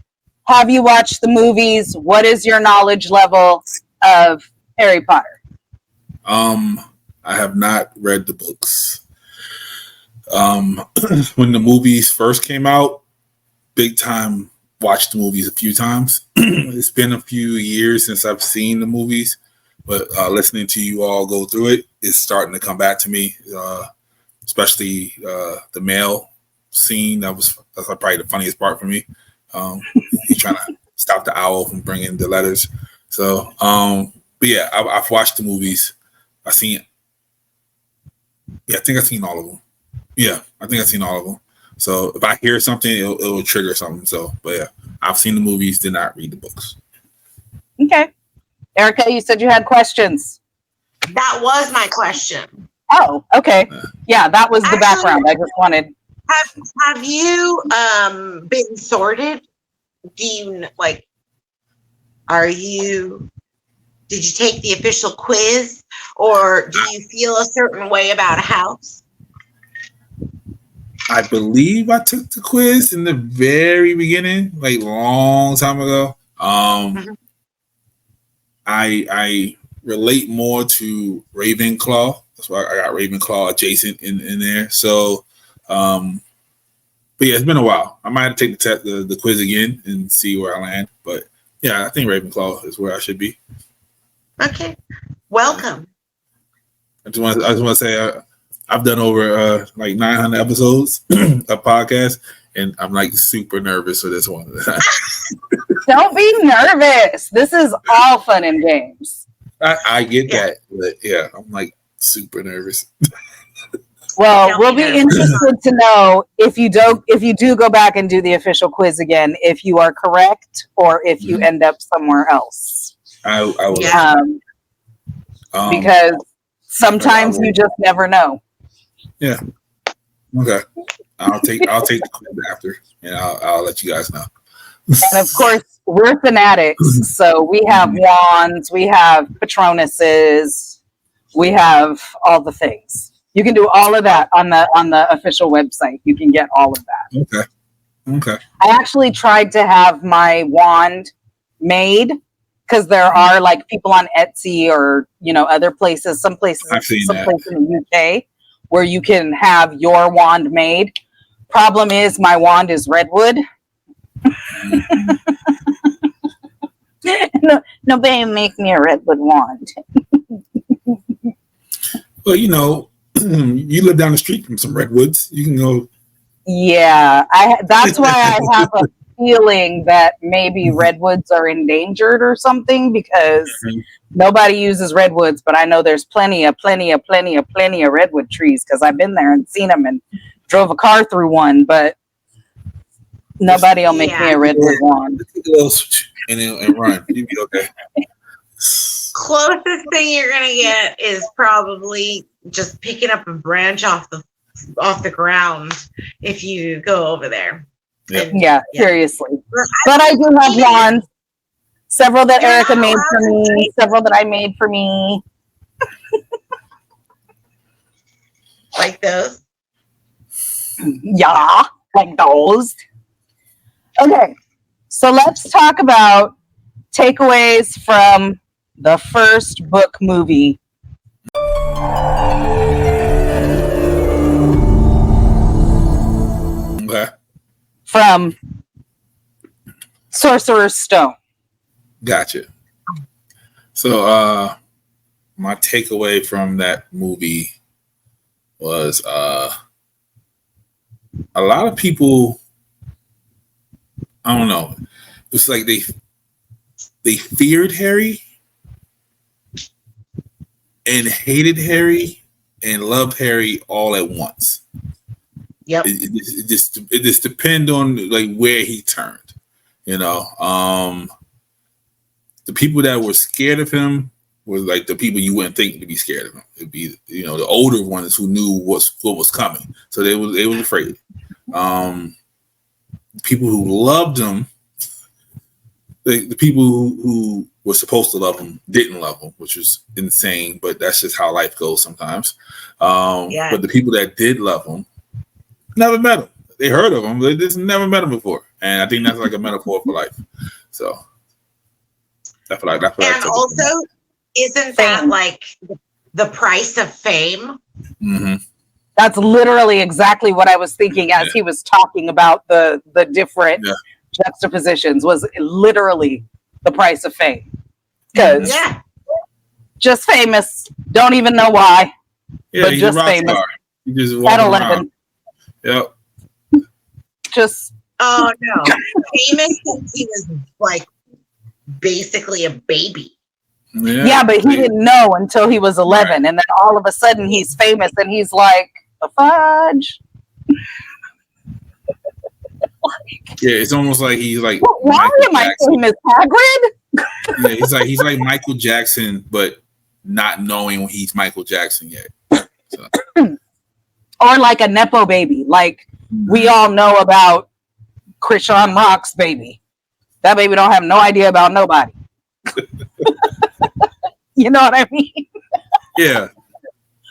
Have you watched the movies? What is your knowledge level of Harry Potter? I have not read the books. When the movies first came out, big time watched the movies a few times. It's been a few years since I've seen the movies, but listening to you all go through it is starting to come back to me, especially the mail scene. That's probably the funniest part for me. He's trying to stop the owl from bringing the letters. So, but yeah, I've watched the movies. I think I've seen all of them. Yeah, I think I've seen all of them. So if I hear something, it'll trigger something. So, but yeah, I've seen the movies, did not read the books. Okay. Erica, you said you had questions. That was my question. Oh, okay. Yeah, that was the background. I just wanted. Have you been sorted? Do you did you take the official quiz, or do you feel a certain way about a house? I believe I took the quiz in the very beginning, like long time ago. I relate more to Ravenclaw. That's why I got Ravenclaw adjacent in there. So, but yeah, it's been a while. I might take the quiz again and see where I land. But yeah, I think Ravenclaw is where I should be. Okay, welcome. I just want to say I've done over like 900 episodes of podcast, and I'm like super nervous for this one. Don't be nervous. This is all fun and games. I get that, but yeah, I'm like super nervous. Well, we'll be interested to know if you do go back and do the official quiz again, if you are correct or if you end up somewhere else. I will. because sometimes you just never know. Yeah. Okay. I'll take the quiz after, and I'll let you guys know. And of course, we're fanatics, so we have wands, we have Patronuses, we have all the things. You can do all of that on the official website. You can get all of that. Okay. I actually tried to have my wand made because there are like people on Etsy or other places, some places in the UK where you can have your wand made. Problem is, my wand is redwood. Nobody make me a redwood wand. Well, you live down the street from some redwoods. You can go. Yeah, that's why I have a feeling that maybe redwoods are endangered or something, because nobody uses redwoods, but I know there's plenty of redwood trees because I've been there and seen them and drove a car through one, but nobody will make me a redwood wand. And run. You'll be okay. Closest thing you're gonna get is probably just picking up a branch off the ground if you go over there. Yep. Yeah, seriously. But I do have wands. Several that Erica made for me. Several that I made for me. Like those? Yeah, like those. Okay, so let's talk about takeaways from the first book movie. Okay. From Sorcerer's Stone. Gotcha. So my takeaway from that movie was a lot of people, I don't know, it's like they feared Harry and hated Harry and loved Harry all at once. Yep. It just depends on like where he turned. The people that were scared of him were like the people you wouldn't think to be scared of him. It'd be the older ones who knew what was coming, so they was afraid. People who loved him, the people who were supposed to love him didn't love him, which was insane. But that's just how life goes sometimes. But the people that did love him never met him. They heard of him, they just never met him before. And I think that's like a metaphor for life. So I feel like that's what. And also, isn't that like the price of fame? Mm-hmm. That's literally exactly what I was thinking as he was talking about the different juxtapositions. Was literally the price of fame. Because just famous, don't even know why, but just famous. At 11. Yep. Just no, famous since he was like basically a baby. Yeah, but he didn't know until he was 11, right. And then all of a sudden he's famous, and he's like, the fudge. Yeah, it's almost like he's like. Well, why am I famous, Hagrid? Yeah, he's like Michael Jackson, but not knowing he's Michael Jackson yet. So. Or like a Nepo baby, like we all know about Krishan Rock's baby. That baby don't have no idea about nobody. You know what I mean? Yeah.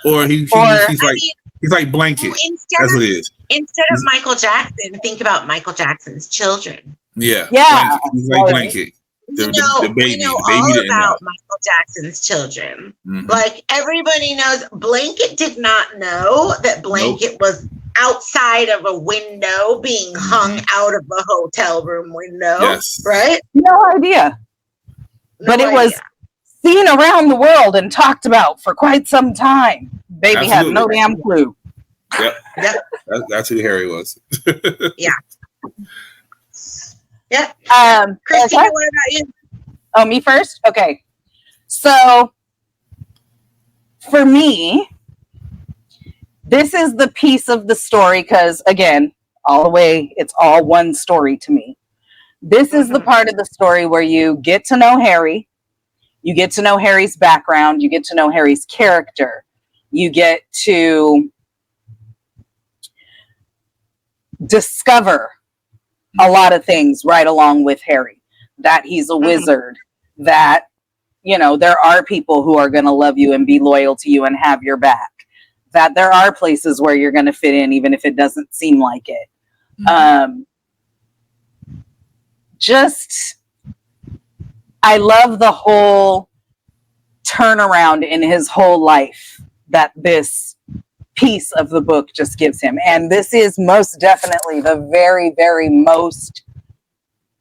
Or he's like Blanket. That's what it is. Instead of Michael Jackson, think about Michael Jackson's children. Yeah. Yeah. Blanket. He's like Blanket. The baby. We know the baby all didn't about know. Michael Jackson's children. Mm-hmm. Like everybody knows, Blanket did not know that Blanket was outside of a window being hung out of a hotel room window. Yes. Right? No idea. But it was seen around the world and talked about for quite some time. Baby had no damn clue. Yep. That's who Harry was. Yeah. Yeah. Christina, what about you? Oh, me first? Okay. So for me, this is the piece of the story because, again, all the way, it's all one story to me. This is the part of the story where you get to know Harry. You get to know Harry's background. You get to know Harry's character. You get to discover a lot of things right along with Harry. That he's a wizard. That, you know, there are people who are going to love you and be loyal to you and have your back. That there are places where you're going to fit in, even if it doesn't seem like it. Just, I love the whole turnaround in his whole life that this piece of the book just gives him. And this is most definitely the very, very most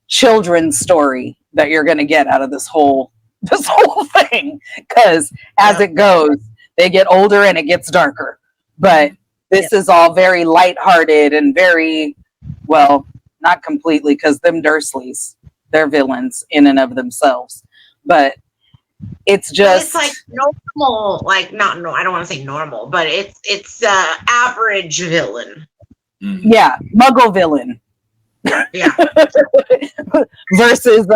children's story that you're going to get out of this whole thing. Because as it goes, they get older and it gets darker. But this is all very lighthearted and very, well, not completely, because them Dursleys, they're villains in and of themselves. But it's just, it's like normal, like not no, I don't want to say normal, but it's average villain. Yeah, Muggle villain. Yeah. Versus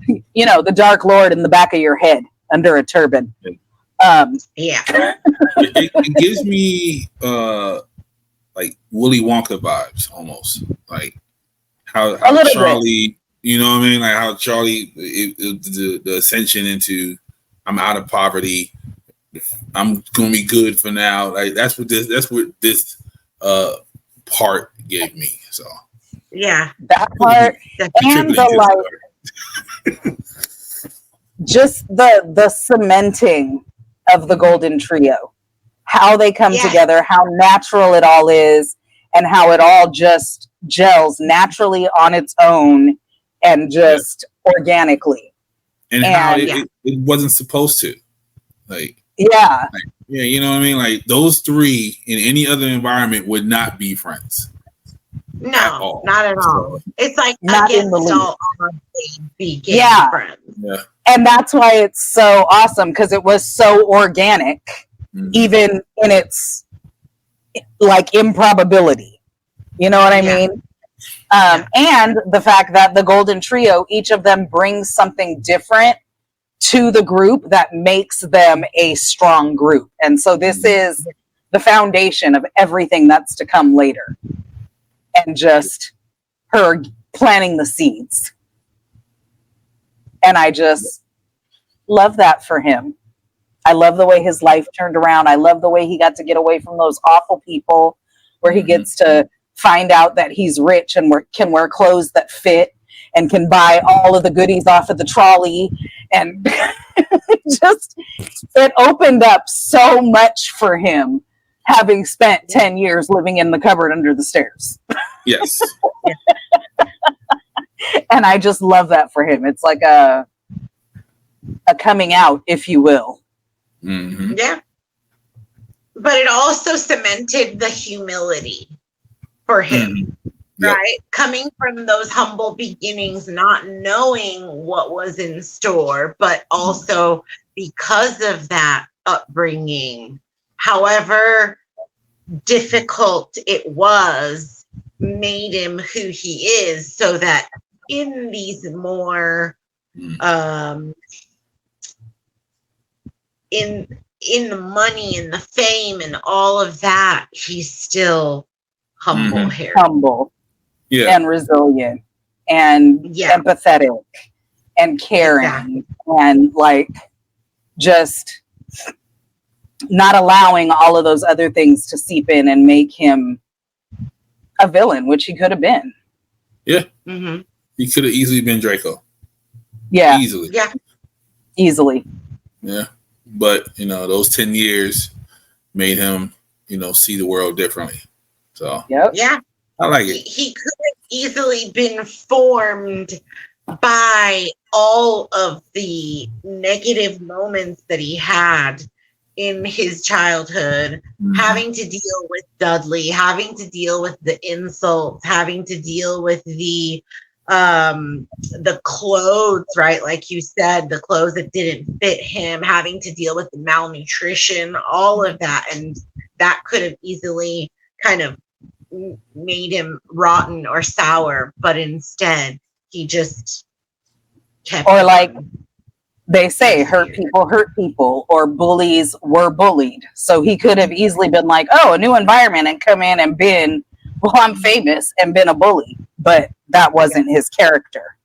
you know, the Dark Lord in the back of your head under a turban. Yeah. It gives me like Willy Wonka vibes almost. Like how Charlie bit. You know what I mean? Like how Charlie, the ascension into I'm out of poverty. I'm gonna be good for now. Like that's what this part gave me. So yeah, that part and the like, just the cementing of the Golden Trio, how they come together, how natural it all is, and how it all just gels naturally on its own. And just organically, and how it wasn't supposed to, like you know what I mean. Like those three in any other environment would not be friends. No, not at all. It's like not against in the all odds they became friends. Yeah, and that's why it's so awesome because it was so organic, even in its like improbability. You know what I mean? And the fact that the Golden Trio, each of them brings something different to the group that makes them a strong group. And so this is the foundation of everything that's to come later. And just her planting the seeds. And I just love that for him. I love the way his life turned around. I love the way he got to get away from those awful people where he gets to find out that he's rich and can wear clothes that fit and can buy all of the goodies off of the trolley. And just, it opened up so much for him, having spent 10 years living in the cupboard under the stairs. Yes. And I just love that for him. It's like a coming out, if you will. Mm-hmm. Yeah. But it also cemented the humility for him, right? Coming from those humble beginnings, not knowing what was in store, but also because of that upbringing, however difficult it was, made him who he is, so that in these more in the money and the fame and all of that, he's still humble, Harry. Humble and resilient and empathetic and caring and like just not allowing all of those other things to seep in and make him a villain, which he could have been. Yeah. Mm-hmm. He could have easily been Draco. Yeah. Easily. Yeah. Easily. Yeah. But, you know, those 10 years made him, you know, see the world differently. So, yeah. I like it. He could have easily been formed by all of the negative moments that he had in his childhood, having to deal with Dudley, having to deal with the insults, having to deal with the clothes, right? Like you said, the clothes that didn't fit him, having to deal with the malnutrition, all of that. And that could have easily kind of made him rotten or sour, but instead he just kept or like They say hurt people, or bullies were bullied. So he could have easily been like, oh, a new environment, and come in and been, well, I'm famous, and been a bully. But that wasn't his character.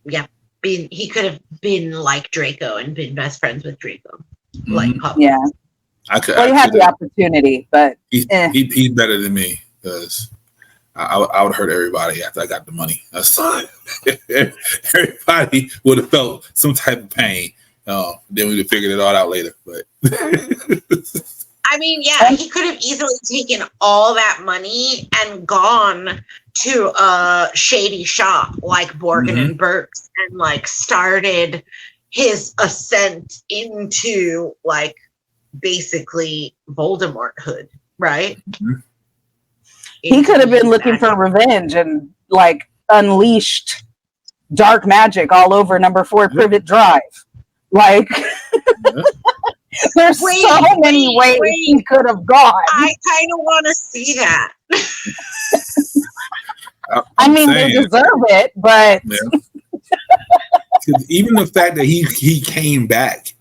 Yeah. He could have been like Draco and been best friends with Draco. Like Puff. Yeah. He had the opportunity, but he's better than me because I would hurt everybody after I got the money. That's fine. Everybody would have felt some type of pain. Then we would have figured it all out later. But I mean, yeah, he could have easily taken all that money and gone to a shady shop like Borgin and Burke's and like started his ascent into like basically Voldemorthood, right? He could have been looking for revenge and like unleashed dark magic all over number 4 Privet Drive. Like there's so many ways he could have gone. I kind of want to see that. I mean, they deserve it, but even the fact that he came back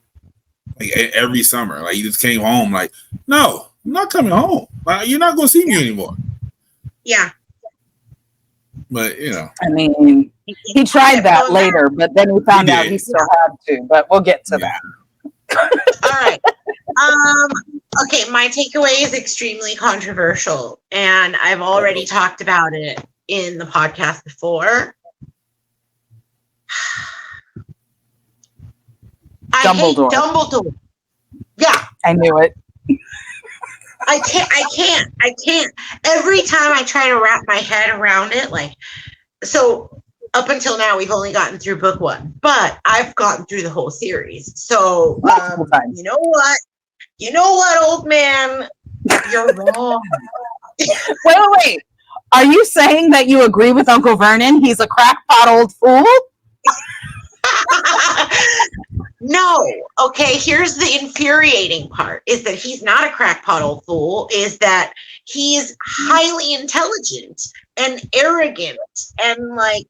like every summer, like he just came home, like, no, I'm not coming home. You're not going to see me anymore. Yeah. But, you know. I mean, he tried that later, but then he found out he still had to. But we'll get to that. All right. Okay, my takeaway is extremely controversial, and I've already talked about it in the podcast before. Dumbledore. I hate Dumbledore. Yeah. I knew it. I can't. Every time I try to wrap my head around it, like, so up until now, we've only gotten through book 1, but I've gotten through the whole series. So, you know what, old man, you're wrong. Wait. Are you saying that you agree with Uncle Vernon? He's a crackpot old fool? No. Okay, here's the infuriating part, is that he's not a crackpot old fool, is that he's highly intelligent and arrogant, and like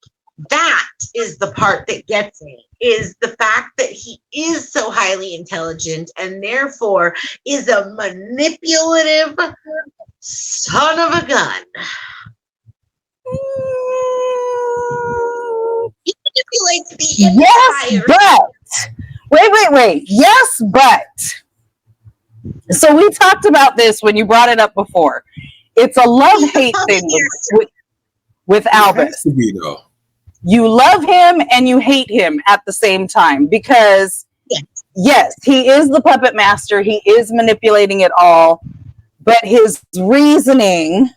that is the part that gets me, is the fact that he is so highly intelligent and therefore is a manipulative son of a gun. He manipulates the entire. Yes, but wait. Yes, but. So we talked about this when you brought it up before. It's a love-hate thing with Albus. It has to be, though. You love him and you hate him at the same time because, yes, he is the puppet master. He is manipulating it all, but his reasoning.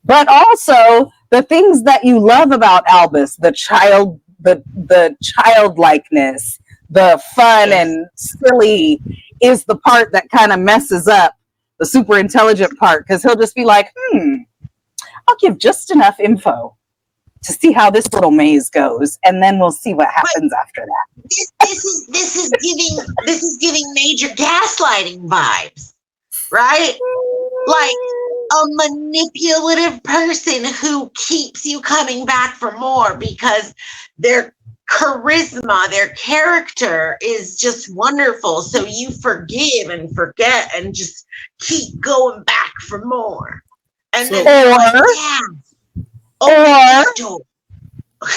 But also the things that you love about Albus, the childlikeness, the fun and silly, is the part that kind of messes up the super intelligent part, because he'll just be like, I'll give just enough info to see how this little maze goes, and then we'll see what happens after that. This is giving major gaslighting vibes, right? Like a manipulative person who keeps you coming back for more because their charisma, their character is just wonderful. So you forgive and forget and just keep going back for more. And then or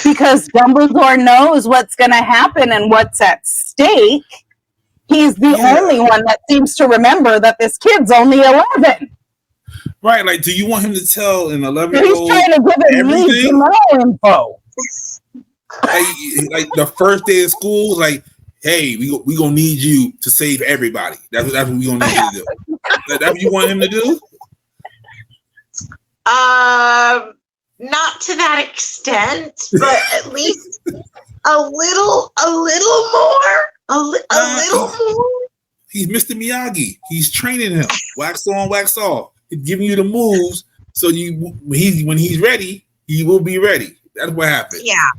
because Dumbledore knows what's going to happen and what's at stake, he's the only one that seems to remember that this kid's only 11. Right, like, do you want him to tell an 11-year-old He's trying to give him need info. Like the first day of school, like, hey, we gonna need you to save everybody. That's what we gonna need you to do. That's what you want him to do? Not to that extent, but at least a little more. He's Mr. Miyagi. He's training him. Wax on, wax off. He's giving you the moves so when he's ready, he will be ready. That's what happened. Yeah.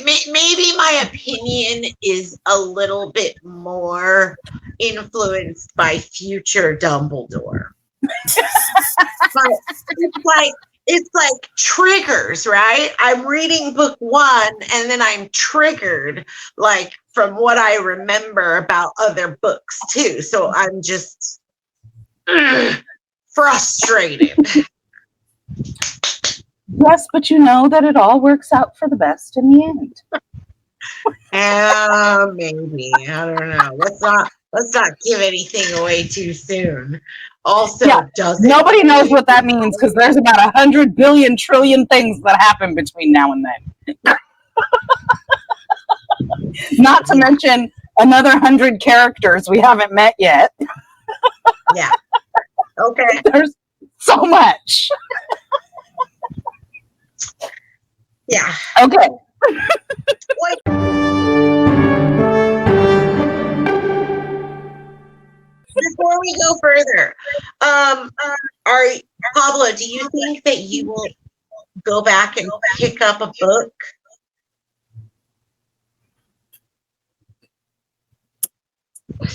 Maybe my opinion is a little bit more influenced by future Dumbledore. But it's like triggers, right? I'm reading book 1 and then I'm triggered like from what I remember about other books too. So I'm just frustrated. Yes, but you know that it all works out for the best in the end. Maybe. I don't know. Let's not give anything away too soon. Also, Yeah, doesn't nobody knows what that means because there's about 100 billion trillion things that happen between now and then. Not to mention another 100 characters we haven't met yet. Yeah. Okay. There's so much. Yeah. Okay. Before we go further, Pablo, do you think that you will go back and pick up a book?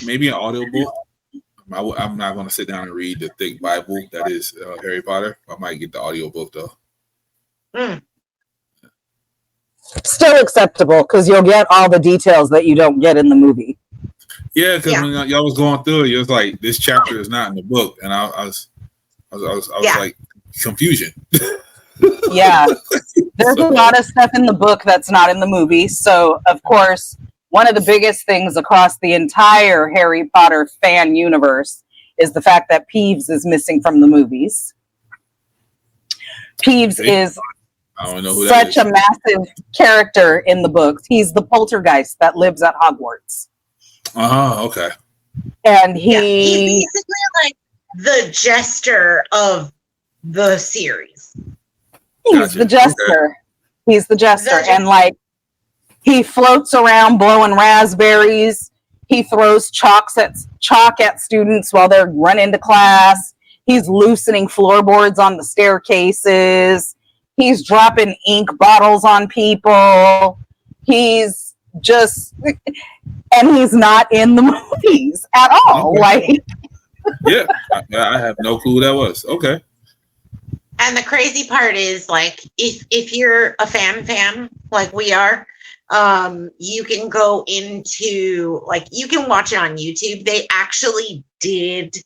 Maybe an audiobook. I'm not going to sit down and read the thick Bible that is Harry Potter. I might get the audiobook though. Still acceptable because you'll get all the details that you don't get in the movie. Yeah, because when y'all was going through it, you was like, "This chapter is not in the book," and I was like, confusion. Yeah, there's a lot of stuff in the book that's not in the movie. So, of course, one of the biggest things across the entire Harry Potter fan universe is the fact that Peeves is missing from the movies. Peeves is I don't know who such a massive character in the books. He's the poltergeist that lives at Hogwarts. Okay. And he's basically like the jester of the series. He's the jester. Okay. He's the jester. And like, he floats around blowing raspberries. He throws chalk at students while they're running to class. He's loosening floorboards on the staircases. He's dropping ink bottles on people. He's just, and he's not in the movies at all. Okay. Like, yeah, I have no clue who that was. Okay. And the crazy part is, like, if you're a fan like we are, you can go into, like, you can watch it on YouTube. They actually did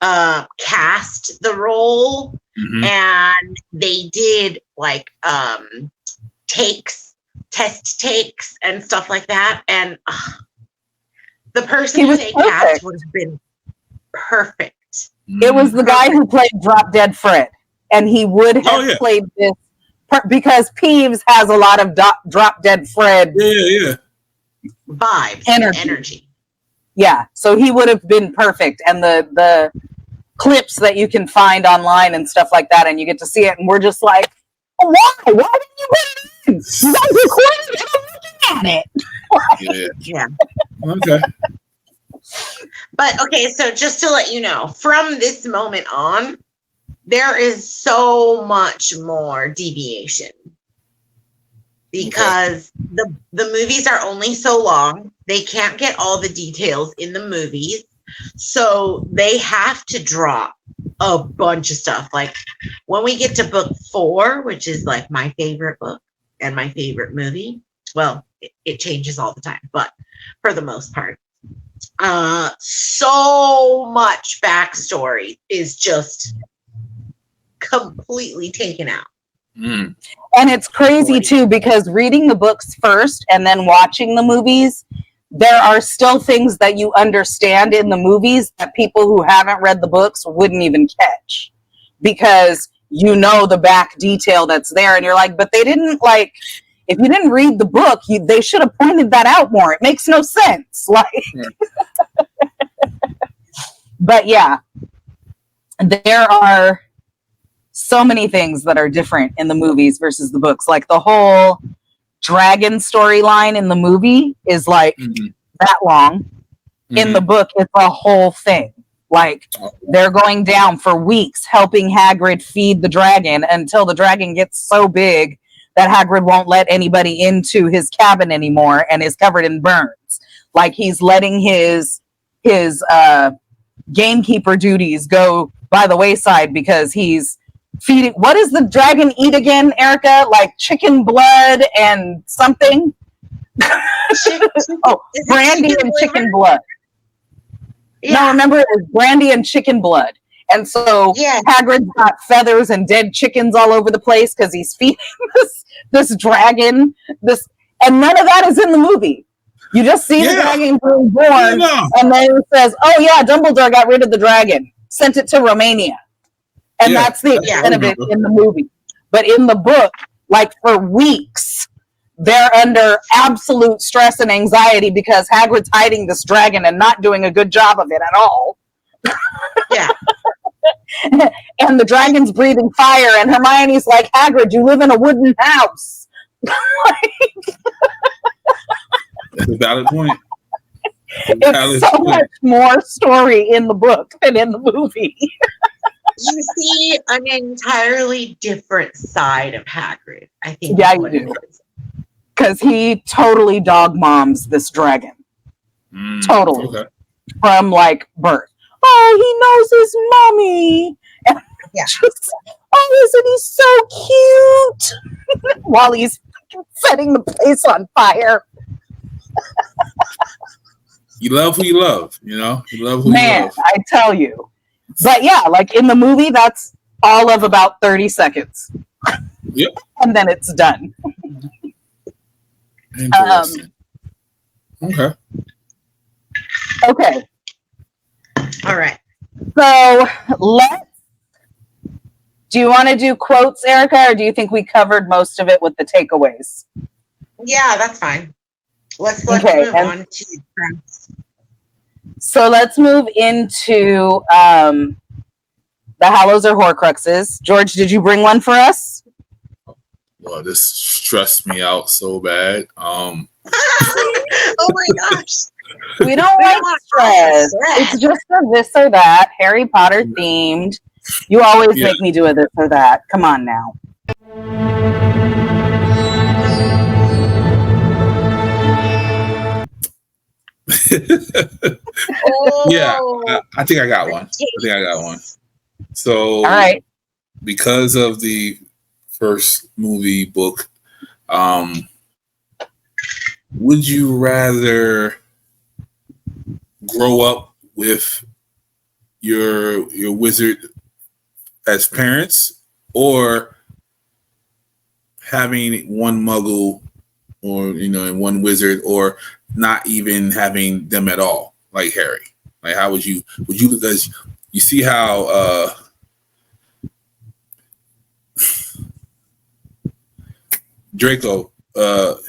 cast the role, and they did like test takes and stuff like that. And the person who they cast would have been perfect. It was the guy who played Drop Dead Fred, and he would have played this because Peeves has a lot of Drop Dead Fred vibes, energy. Yeah, so he would have been perfect. And the clips that you can find online and stuff like that, and you get to see it, and we're just like, oh, why didn't you put it in? You guys recorded it, I'm looking at it. Yeah. Okay. But okay, so just to let you know, from this moment on, there is so much more deviation because the movies are only so long. They can't get all the details in the movies. So they have to drop a bunch of stuff. Like when we get to book 4, which is like my favorite book and my favorite movie. Well, it changes all the time, but for the most part, so much backstory is just completely taken out. And it's crazy too, because reading the books first and then watching the movies, there are still things that you understand in the movies that people who haven't read the books wouldn't even catch, because you know the back detail that's there, and you're like, but they didn't, like, if you didn't read the book, they should have pointed that out more. It makes no sense. Like, but yeah, there are so many things that are different in the movies versus the books. Like the whole dragon storyline in the movie is like that long. In the book, it's a whole thing. Like they're going down for weeks helping Hagrid feed the dragon until the dragon gets so big that Hagrid won't let anybody into his cabin anymore and is covered in burns. Like he's letting his gamekeeper duties go by the wayside because he's feeding. What does the dragon eat again, Erica? Like chicken blood and something? Oh, brandy and chicken blood. Yeah. No, remember it was brandy and chicken blood. And so Hagrid's got feathers and dead chickens all over the place because he's feeding this dragon. And none of that is in the movie. You just see the dragon being born, and then it says, "Oh yeah, Dumbledore got rid of the dragon, sent it to Romania," and that's the extent of it in the movie. But in the book, like for weeks, they're under absolute stress and anxiety because Hagrid's hiding this dragon and not doing a good job of it at all. Yeah. And the dragon's breathing fire, and Hermione's like, "Hagrid, you live in a wooden house." That's a valid point. It's so much more story in the book than in the movie. You see an entirely different side of Hagrid, I think. Yeah, you do. Because he totally dog moms this dragon. Totally. Okay. From like birth. Oh, he knows his mommy. And just, isn't he so cute? While he's setting the place on fire. You love who you love, you know? You love who you love. Man, I tell you. But yeah, like in the movie, that's all of about 30 seconds. Yep. And then it's done. Interesting. Okay. All right. So do you want to do quotes, Erica, or do you think we covered most of it with the takeaways? Yeah, that's fine. Let's move on to So let's move into the Hallows or Horcruxes. George, did you bring one for us? Well, this stressed me out so bad. Oh my gosh. We don't like stress. It's just a this or that, Harry Potter themed. You always make me do a this or that. Come on now. I think I got one. So, all right. Because of the first movie book, would you rather grow up with your wizard as parents, or having one Muggle, or and one wizard, or not even having them at all, like Harry? Like, how would you? Because you see how Draco,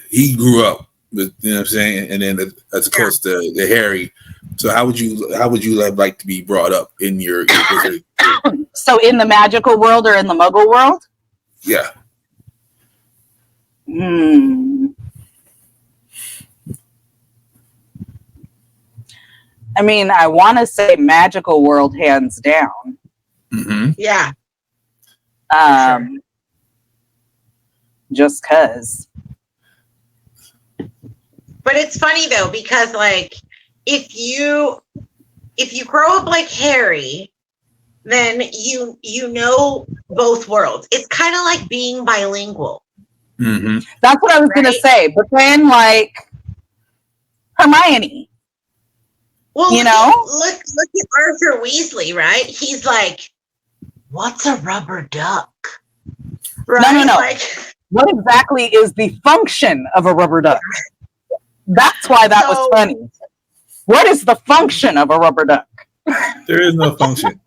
he grew up with, what I'm saying, and then as opposed to Harry. So how would you like to be brought up in your wizard? So in the magical world or in the Muggle world? Yeah. I mean, I want to say magical world hands down. Mm-hmm. Yeah. Sure. Just cause. But it's funny though, because like if you grow up like Harry, then you know both worlds. It's kind of like being bilingual. Mm-hmm. That's what I was gonna say. But then like Hermione. Well, look at Arthur Weasley, right? He's like, what's a rubber duck? Right? No. Like, what exactly is the function of a rubber duck? That's why that was funny. What is the function of a rubber duck? There is no function.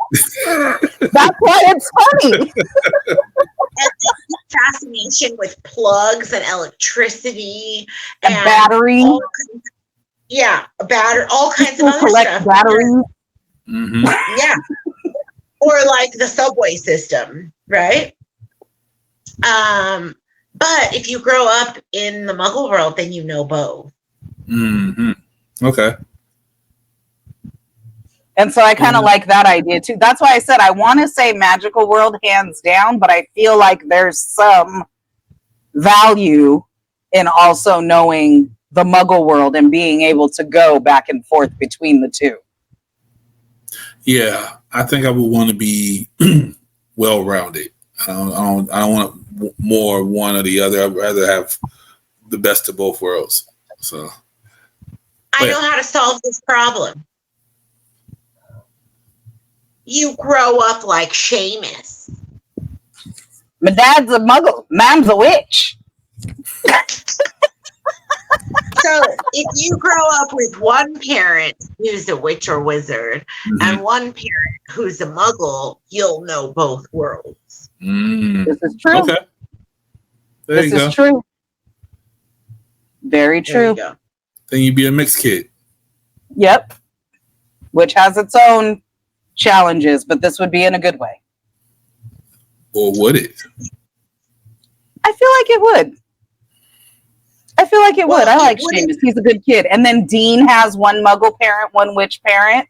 That's why it's funny. Fascination with plugs and electricity and battery. All kinds of other stuff. Batteries. Mm-hmm. Yeah. Or like the subway system, right? But if you grow up in the Muggle world, then you know both. Mm-hmm. Okay. And so I kind of like that idea too. That's why I said I want to say magical world hands down, but I feel like there's some value in also knowing the Muggle world and being able to go back and forth between the two. Yeah, I think I would want to be well-rounded. I don't want more one or the other. I'd rather have the best of both worlds. So I know how to solve this problem. You grow up like Seamus. My dad's a muggle. Mom's a witch. So if you grow up with one parent who's a witch or wizard and one parent who's a muggle, you'll know both worlds. This is true. Okay. There This you go. is true. Very true. Go. Then you'd be a mixed kid. Yep. Which has its own challenges, but this would be in a good way. Or would it? I feel like it would. Well, I like Seamus. He's a good kid. And then Dean has one muggle parent, one witch parent.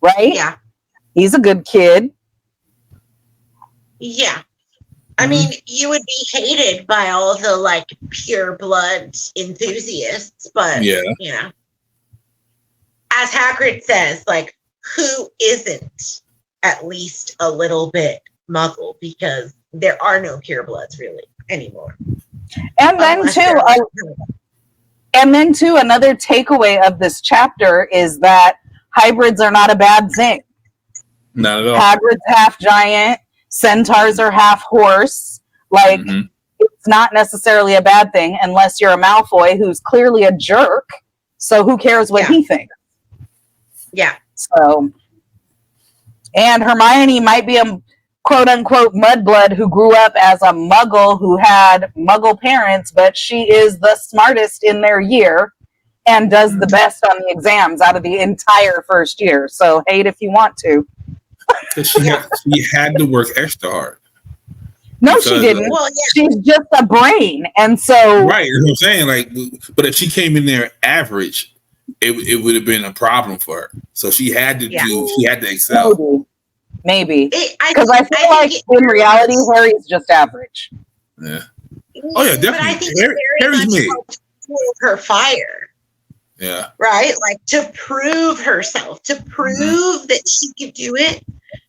Right? Yeah. He's a good kid. Yeah. I mean, you would be hated by all the like pure blood enthusiasts, but Yeah. you know, as Hagrid says, like, who isn't at least a little bit muggle? Because there are no pure bloods really anymore. And then too, another takeaway of this chapter is that hybrids are not a bad thing. Not at all. Hagrid's half giant, centaurs are half horse. Like, it's not necessarily a bad thing unless you're a Malfoy who's clearly a jerk. So who cares what he thinks? Yeah. So, and Hermione might be a quote unquote mudblood who grew up as a muggle who had muggle parents, but she is the smartest in their year and does the best on the exams out of the entire first year. So hate if you want to. She had to work extra hard. No, she didn't. Well, She's just a brain. And so right, you know what I'm saying? Like, but if she came in there average, it would have been a problem for her. So she had to she had to excel. Maybe. Because I feel like in reality, Harry's just average. Yeah. Oh yeah, definitely. But I think Harry's much me. helped fuel her fire. Yeah. Right? Like to prove herself, to prove that she could do it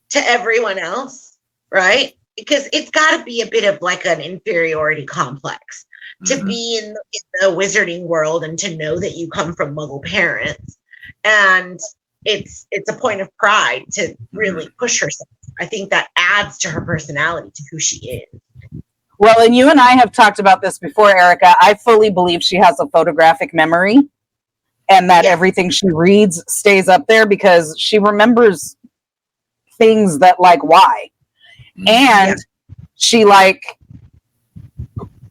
to everyone else. Right? Because it's got to be a bit of like an inferiority complex to be in the wizarding world and to know that you come from muggle parents. And it's a point of pride to really push herself. I think that adds to her personality, to who she is. Well, and you and I have talked about this before, Erica. I fully believe she has a photographic memory and that everything she reads stays up there because she remembers things that, like, why? And she, like,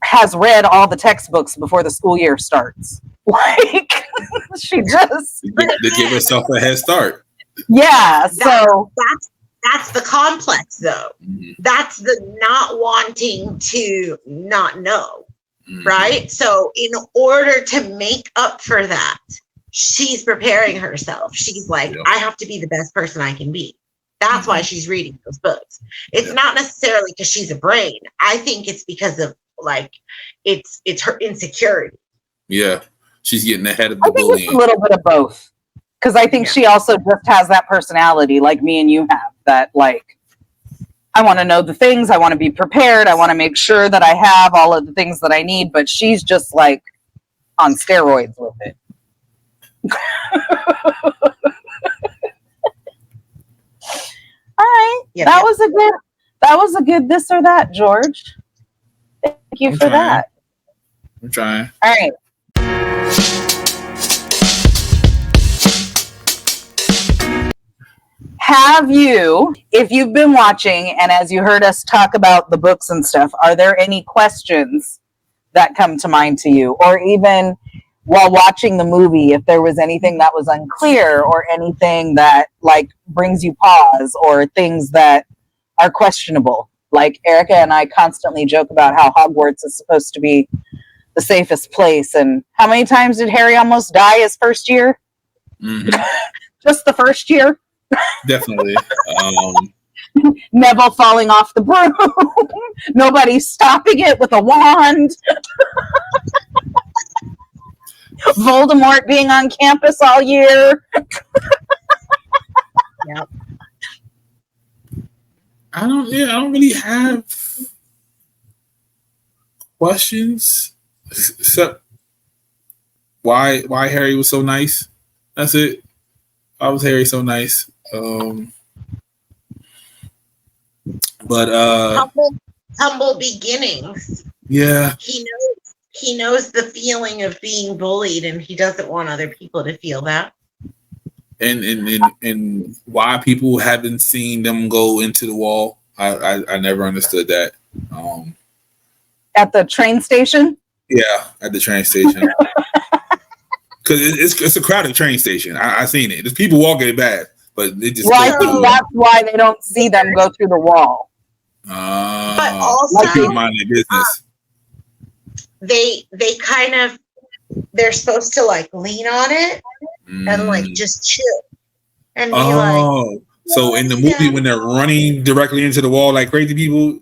has read all the textbooks before the school year starts. Like, she just... To give herself a head start. Yeah, so... That's the complex, though. That's the not wanting to not know, right? So in order to make up for that, she's preparing herself. She's like, I have to be the best person I can be. That's why she's reading those books. It's not necessarily because she's a brain. I think it's because of, like, it's her insecurity. Yeah, she's getting ahead of the I think bullying. it's a little bit of both. Because I think she also just has that personality like me and you have. That, like, I want to know the things. I want to be prepared. I want to make sure that I have all of the things that I need. But she's just, like, on steroids with it. All right. That was a good this or that, George. Thank you for that. I'm trying. All right. Have you, if you've been watching and as you heard us talk about the books and stuff, are there any questions that come to mind to you? Or even while watching the movie, if there was anything that was unclear or anything that, like, brings you pause or things that are questionable? Like, Erica and I constantly joke about how Hogwarts is supposed to be the safest place. And how many times did Harry almost die his first year? Just the first year? Definitely. Neville falling off the broom. Nobody stopping it with a wand. Voldemort being on campus all year. I don't really have questions except why Harry was so nice. That's it. Why was Harry so nice? But humble beginnings. Yeah. He knows the feeling of being bullied, and he doesn't want other people to feel that. And why people haven't seen them go into the wall. I never understood that. At the train station? Yeah, at the train station. Because it's a crowded train station. I seen it. There's people walking it bad, but they just. Well, I think that's why they don't see them go through the wall. But also, like mind their business. They kind of, they're supposed to like lean on it and like just chill and be like. So in the movie when they're running directly into the wall like crazy people.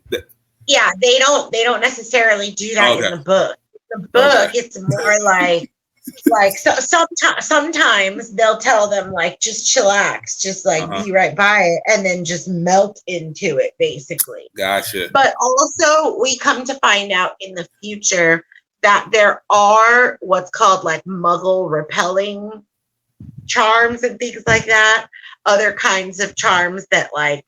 Yeah, they don't necessarily do that in the book. The book, it's more like so sometimes they'll tell them like just chillax, just like be right by it, and then just melt into it basically. Gotcha. But also we come to find out in the future that there are what's called like muggle repelling charms and things like that. Other kinds of charms that like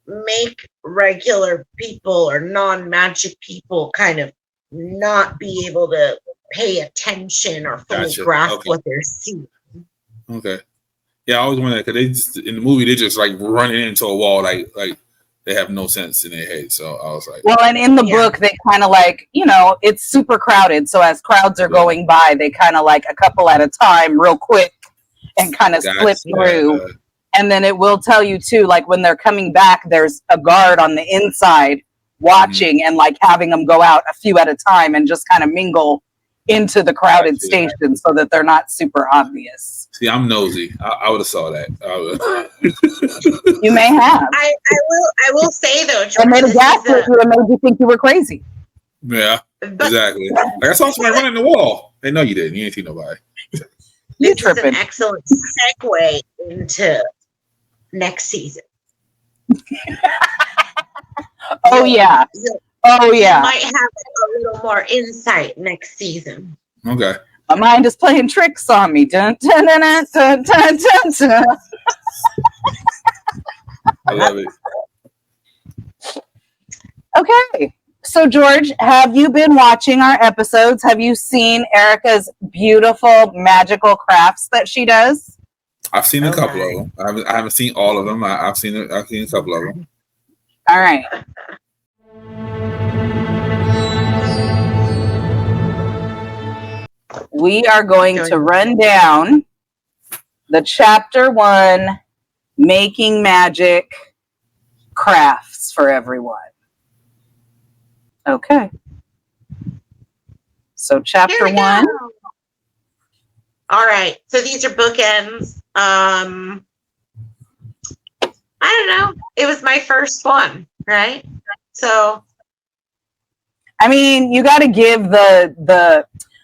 make regular people or non-magic people kind of not be able to pay attention or fully grasp what they're seeing. Okay. Yeah, I always wonder because they just in the movie they just like running into a wall like they have no sense in their head. So I was like, well, and in the book they kind of like it's super crowded. So as crowds are going by, they kind of like a couple at a time, real quick, and kind of slip through. And then it will tell you too, like when they're coming back, there's a guard on the inside watching and like having them go out a few at a time and just kind of mingle into the crowded station so that they're not super obvious. See, I'm nosy. I would have saw that. You may have. I will say though, George, I made a guess with you and made you think you were crazy. Yeah, exactly. Like I saw somebody running the wall. They know you didn't. You ain't see nobody. You this is an excellent segue into next season. Oh yeah. Oh yeah. You might have a little more insight next season. Okay. My mind is playing tricks on me. Dun, dun, dun, dun, dun, dun, dun, dun. I love it. Okay. So George, have you been watching our episodes? Have you seen Erica's beautiful magical crafts that she does? I've seen a couple of them. I haven't seen all of them. I've seen a couple of them. All right. We are going to run down the chapter 1 making magic crafts for everyone. Okay. So chapter 1. All right. So these are bookends. I don't know. It was my first one, right? So I mean, you got to give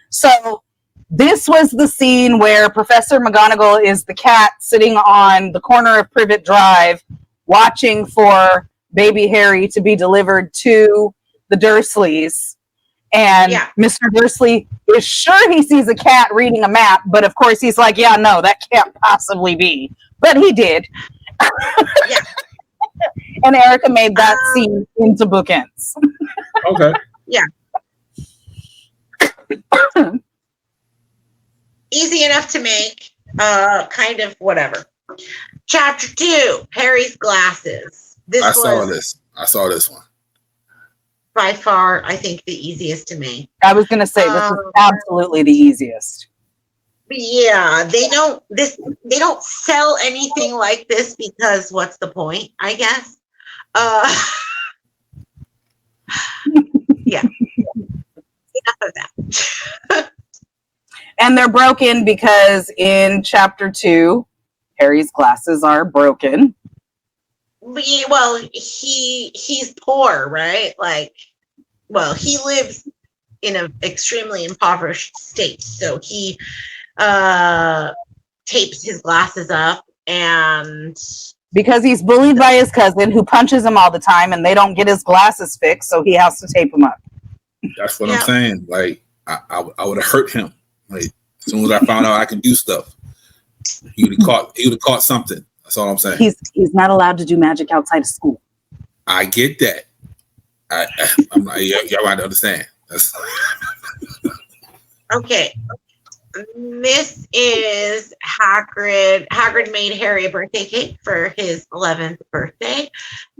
so this was the scene where Professor McGonagall is the cat sitting on the corner of Privet Drive watching for baby Harry to be delivered to the Dursleys. And Mr. Dursley is sure he sees a cat reading a map, but of course he's like, yeah, no, that can't possibly be. But he did. Yeah. And Erica made that scene into bookends. Okay. Yeah. Easy enough to make. Kind of whatever. Chapter 2, Harry's glasses. I saw this one. By far, I think the easiest to make. I was going to say this is absolutely the easiest. Yeah, they don't sell anything like this because what's the point? I guess. Yeah. Enough of that. And they're broken because in chapter 2, Harry's glasses are broken. Well, he's poor, right? Like, well, he lives in an extremely impoverished state, so he tapes his glasses up, and Because he's bullied by his cousin who punches him all the time and they don't get his glasses fixed, so he has to tape them up. That's what I'm saying. Like, I would have hurt him. Like, as soon as I found out I can do stuff, he would have caught something. That's all I'm saying. He's not allowed to do magic outside of school. I get that. I'm like, y'all might understand. Okay. This is Hagrid. Hagrid made Harry a birthday cake for his 11th birthday.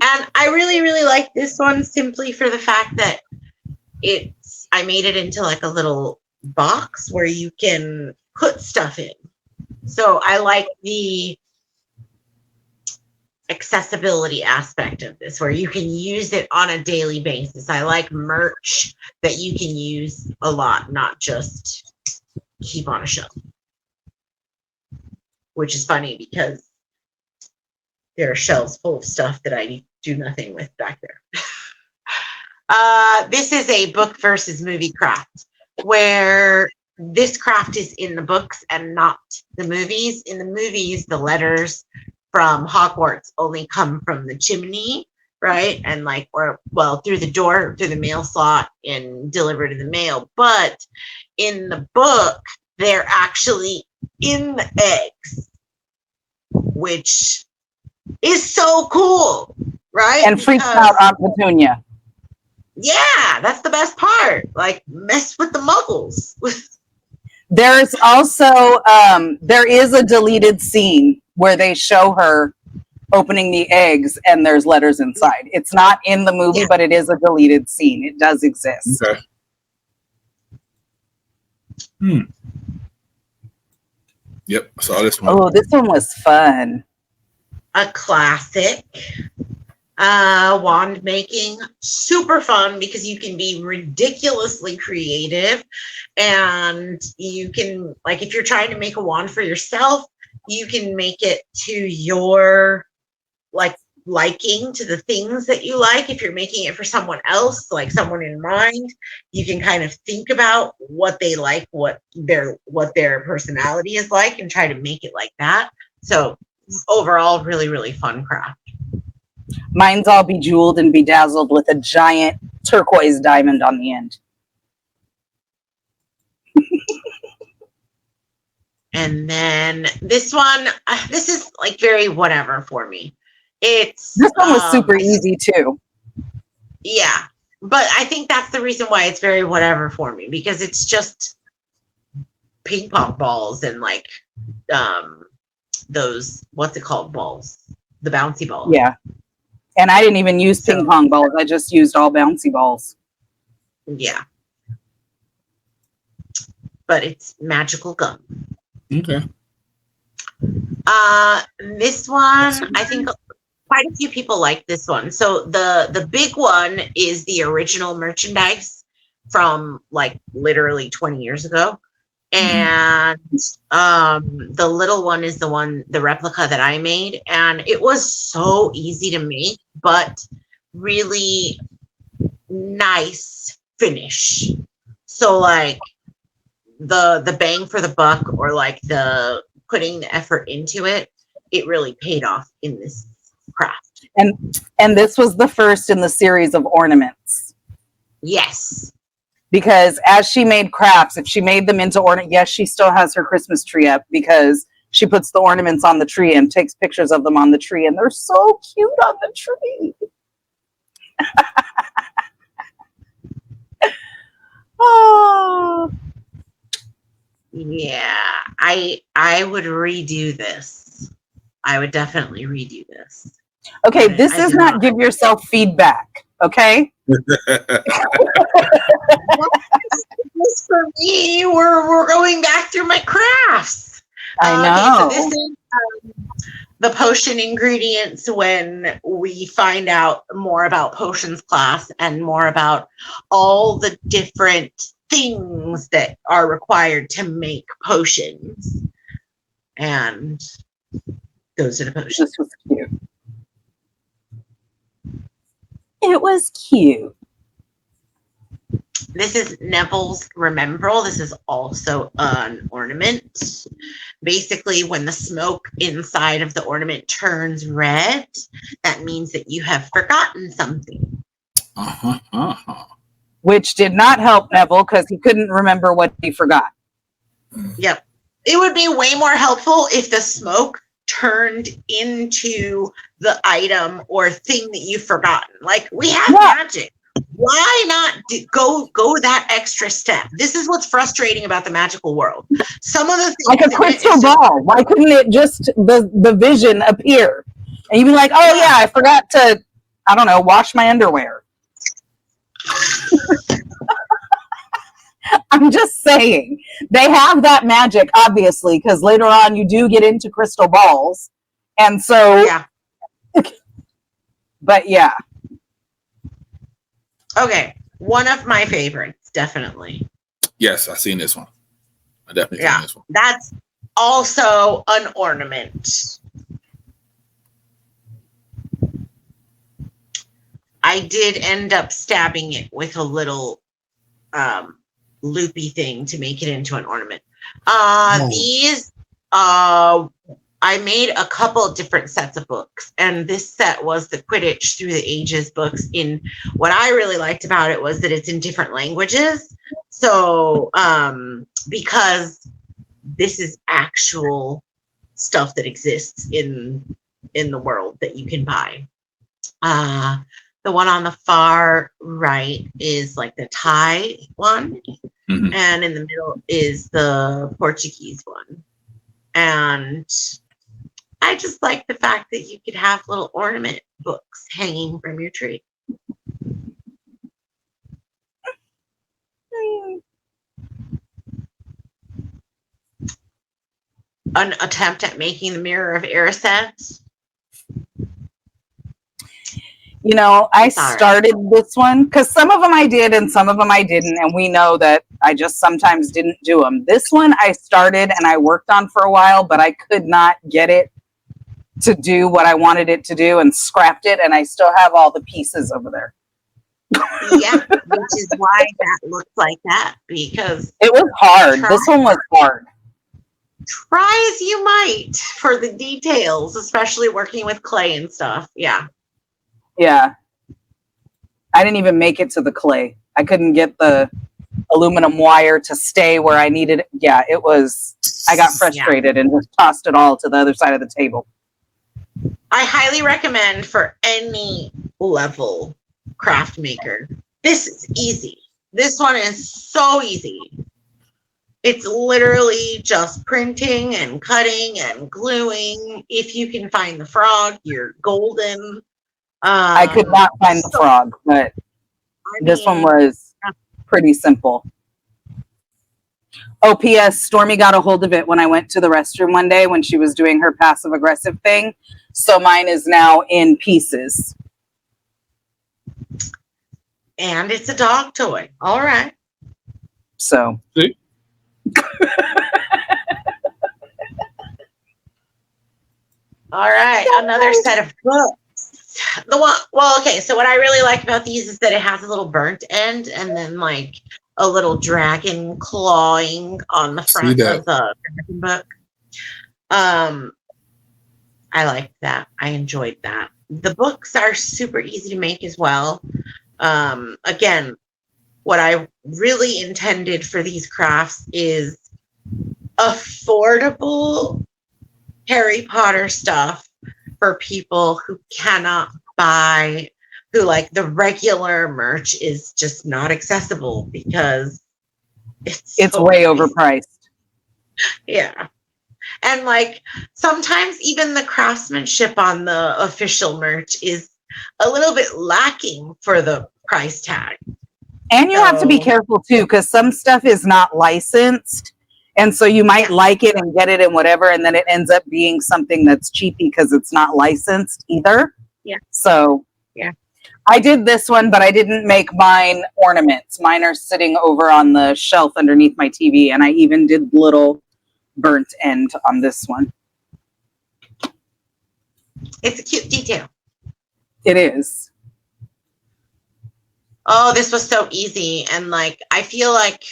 And I really, really like this one simply for the fact that I made it into like a little box where you can put stuff in. So I like the accessibility aspect of this where you can use it on a daily basis. I like merch that you can use a lot, not just keep on a shelf, which is funny because there are shelves full of stuff that I do nothing with back there. This is a book versus movie craft where this craft is in the books and not the movies. In the movies, the letters from Hogwarts only come from the chimney, right? And through the door, through the mail slot and delivered to the mail. But in the book, they're actually in the eggs, which is so cool, right? And freaks out Aunt Petunia. Yeah, that's the best part. Like, mess with the muggles. There's also, there is a deleted scene where they show her opening the eggs and there's letters inside. It's not in the movie, but it is a deleted scene. It does exist. Okay. Yep, I saw this one. Oh, this one was fun. A classic. Wand making. Super fun because you can be ridiculously creative. And you can, like, if you're trying to make a wand for yourself, you can make it to your, like, liking, to the things that you like. If you're making it for someone else, like someone in mind, you can kind of think about what they like, what their personality is like, and try to make it like that. So overall, really, really fun craft. Mine's all bejeweled and bedazzled with a giant turquoise diamond on the end. And then this one, this is like very whatever for me. This one was super easy too. Yeah, but I think that's the reason why it's very whatever for me, because it's just ping pong balls and like those, what's it called, balls, the bouncy balls. Yeah, and I didn't even use ping pong balls. I just used all bouncy balls. Yeah, but it's magical gum. Okay. This one, I think quite a few people like this one. So the big one is the original merchandise from like literally 20 years ago. And the little one is the replica that I made. And it was so easy to make, but really nice finish. So like the bang for the buck, or like the putting the effort into it, it really paid off in this craft. And this was the first in the series of ornaments. Yes. Because as she made crafts, if she made them into ornament, yes, she still has her Christmas tree up because she puts the ornaments on the tree and takes pictures of them on the tree, and they're so cute on the tree. Oh. Yeah, I would redo this. I would definitely redo this. Okay, this is not give yourself feedback, okay? For me, we're going back through my crafts. I know. Okay, so this is the potion ingredients when we find out more about potions class and more about all the different things that are required to make potions. And those are the potions. This was cute. It was cute. This is Neville's Remembrall. This is also an ornament. Basically, when the smoke inside of the ornament turns red, that means that you have forgotten something. Which did not help Neville because he couldn't remember what he forgot. Yep. It would be way more helpful if the smoke turned into the item or thing that you've forgotten. Like, we have magic. Why not go that extra step? This is what's frustrating about the magical world. Some of the things, like a crystal ball. Why couldn't it just the vision appear? And you'd be like, oh yeah, I forgot to, I don't know, wash my underwear. I'm just saying. They have that magic, obviously, because later on you do get into crystal balls. And so, yeah. But yeah. Okay. One of my favorites, definitely. Yes, I've seen this one. I definitely seen this one. That's also an ornament. I did end up stabbing it with a little loopy thing to make it into an ornament. These, I made a couple of different sets of books, and this set was the Quidditch Through the Ages books. In what I really liked about it was that it's in different languages. So, because this is actual stuff that exists in the world that you can buy. The one on the far right is like the Thai one, and in the middle is the Portuguese one. And I just like the fact that you could have little ornament books hanging from your tree. An attempt at making the Mirror of Erised. You know, I started this one because some of them I did and some of them I didn't. And we know that I just sometimes didn't do them. This one I started and I worked on for a while, but I could not get it to do what I wanted it to do and scrapped it. And I still have all the pieces over there. Yeah, which is why that looks like that, because it was hard. This one was hard. Try as you might for the details, especially working with clay and stuff. Yeah. Yeah. I didn't even make it to the clay. I couldn't get the aluminum wire to stay where I needed it. Yeah, it was, I got frustrated and just tossed it all to the other side of the table. I highly recommend for any level craft maker. This is easy. This one is so easy. It's literally just printing and cutting and gluing. If you can find the frog, you're golden. I could not find the frog, but this one was pretty simple. Oh, P.S. Stormy got a hold of it when I went to the restroom one day when she was doing her passive-aggressive thing. So mine is now in pieces. And it's a dog toy. All right. So. See? All right. Another set of books. The one, well, okay, so what I really like about these is that it has a little burnt end and then like a little dragon clawing on the front of the book. I liked that. I enjoyed that. The books are super easy to make as well. Again, what I really intended for these crafts is affordable Harry Potter stuff for people who cannot buy, who like the regular merch is just not accessible because it's so way overpriced. Yeah. And like sometimes even the craftsmanship on the official merch is a little bit lacking for the price tag. And you have to be careful too, because some stuff is not licensed. And so you might like it and get it and whatever, and then it ends up being something that's cheapy because it's not licensed either. Yeah. So I did this one, but I didn't make mine ornaments. Mine are sitting over on the shelf underneath my TV, and I even did little burnt end on this one. It's a cute detail. It is. Oh, this was so easy. And like, I feel like,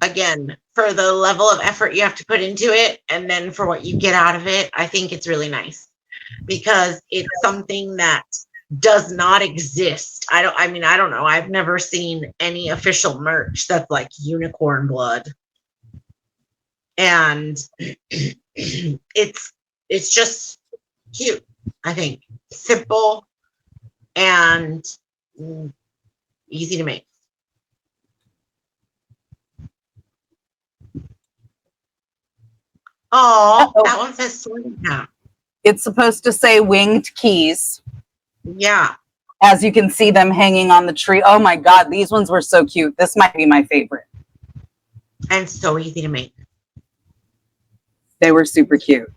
again, for the level of effort you have to put into it and then for what you get out of it, I think it's really nice because it's something that does not exist. I don't know. I've never seen any official merch that's like unicorn blood. And it's just cute, I think. Simple and easy to make. Oh, that one says swing hat. It's supposed to say winged keys. Yeah. As you can see them hanging on the tree. Oh my God, these ones were so cute. This might be my favorite. And so easy to make. They were super cute.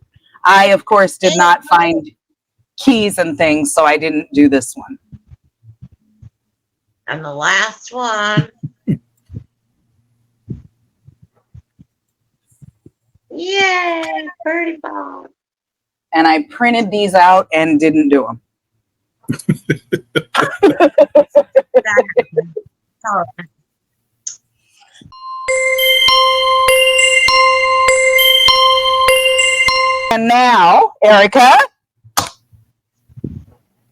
I, of course, did not find keys and things, so I didn't do this one. And the last one. Yay, birdie ball. And I printed these out and didn't do them. And now, Erica.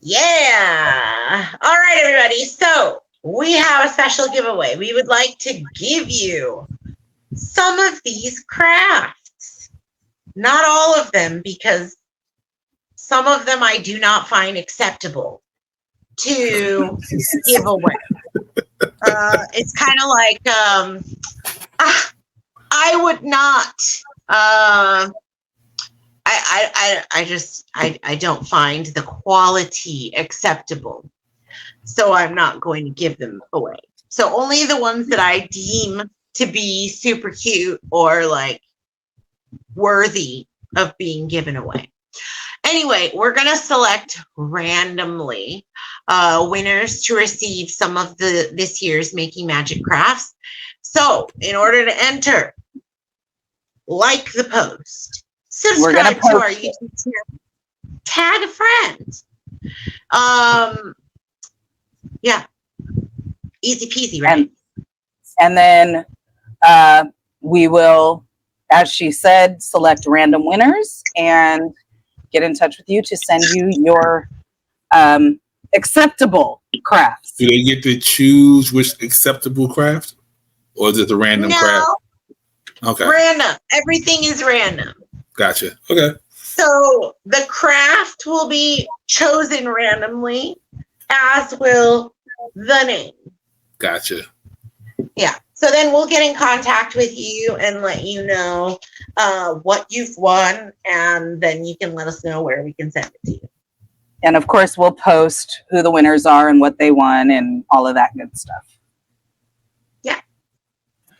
Yeah. All right, everybody. So we have a special giveaway. We would like to give you some of these crafts. Not all of them, because some of them I do not find acceptable to give away. It's kind of like I would not. I don't find the quality acceptable, so I'm not going to give them away. So only the ones that I deem to be super cute or like worthy of being given away. Anyway, we're going to select randomly winners to receive some of this year's Making Magic crafts. So in order to enter, like the post, subscribe to our YouTube channel, tag a friend. Yeah, easy peasy, right? And then we will, as she said, select random winners and get in touch with you to send you your acceptable crafts. Do they get to choose which acceptable craft? Or is it the random craft? Okay. Random. Everything is random. Gotcha. Okay. So the craft will be chosen randomly, as will the name. Gotcha. Yeah. So then we'll get in contact with you and let you know what you've won, and then you can let us know where we can send it to you. And of course, we'll post who the winners are and what they won and all of that good stuff. Yeah.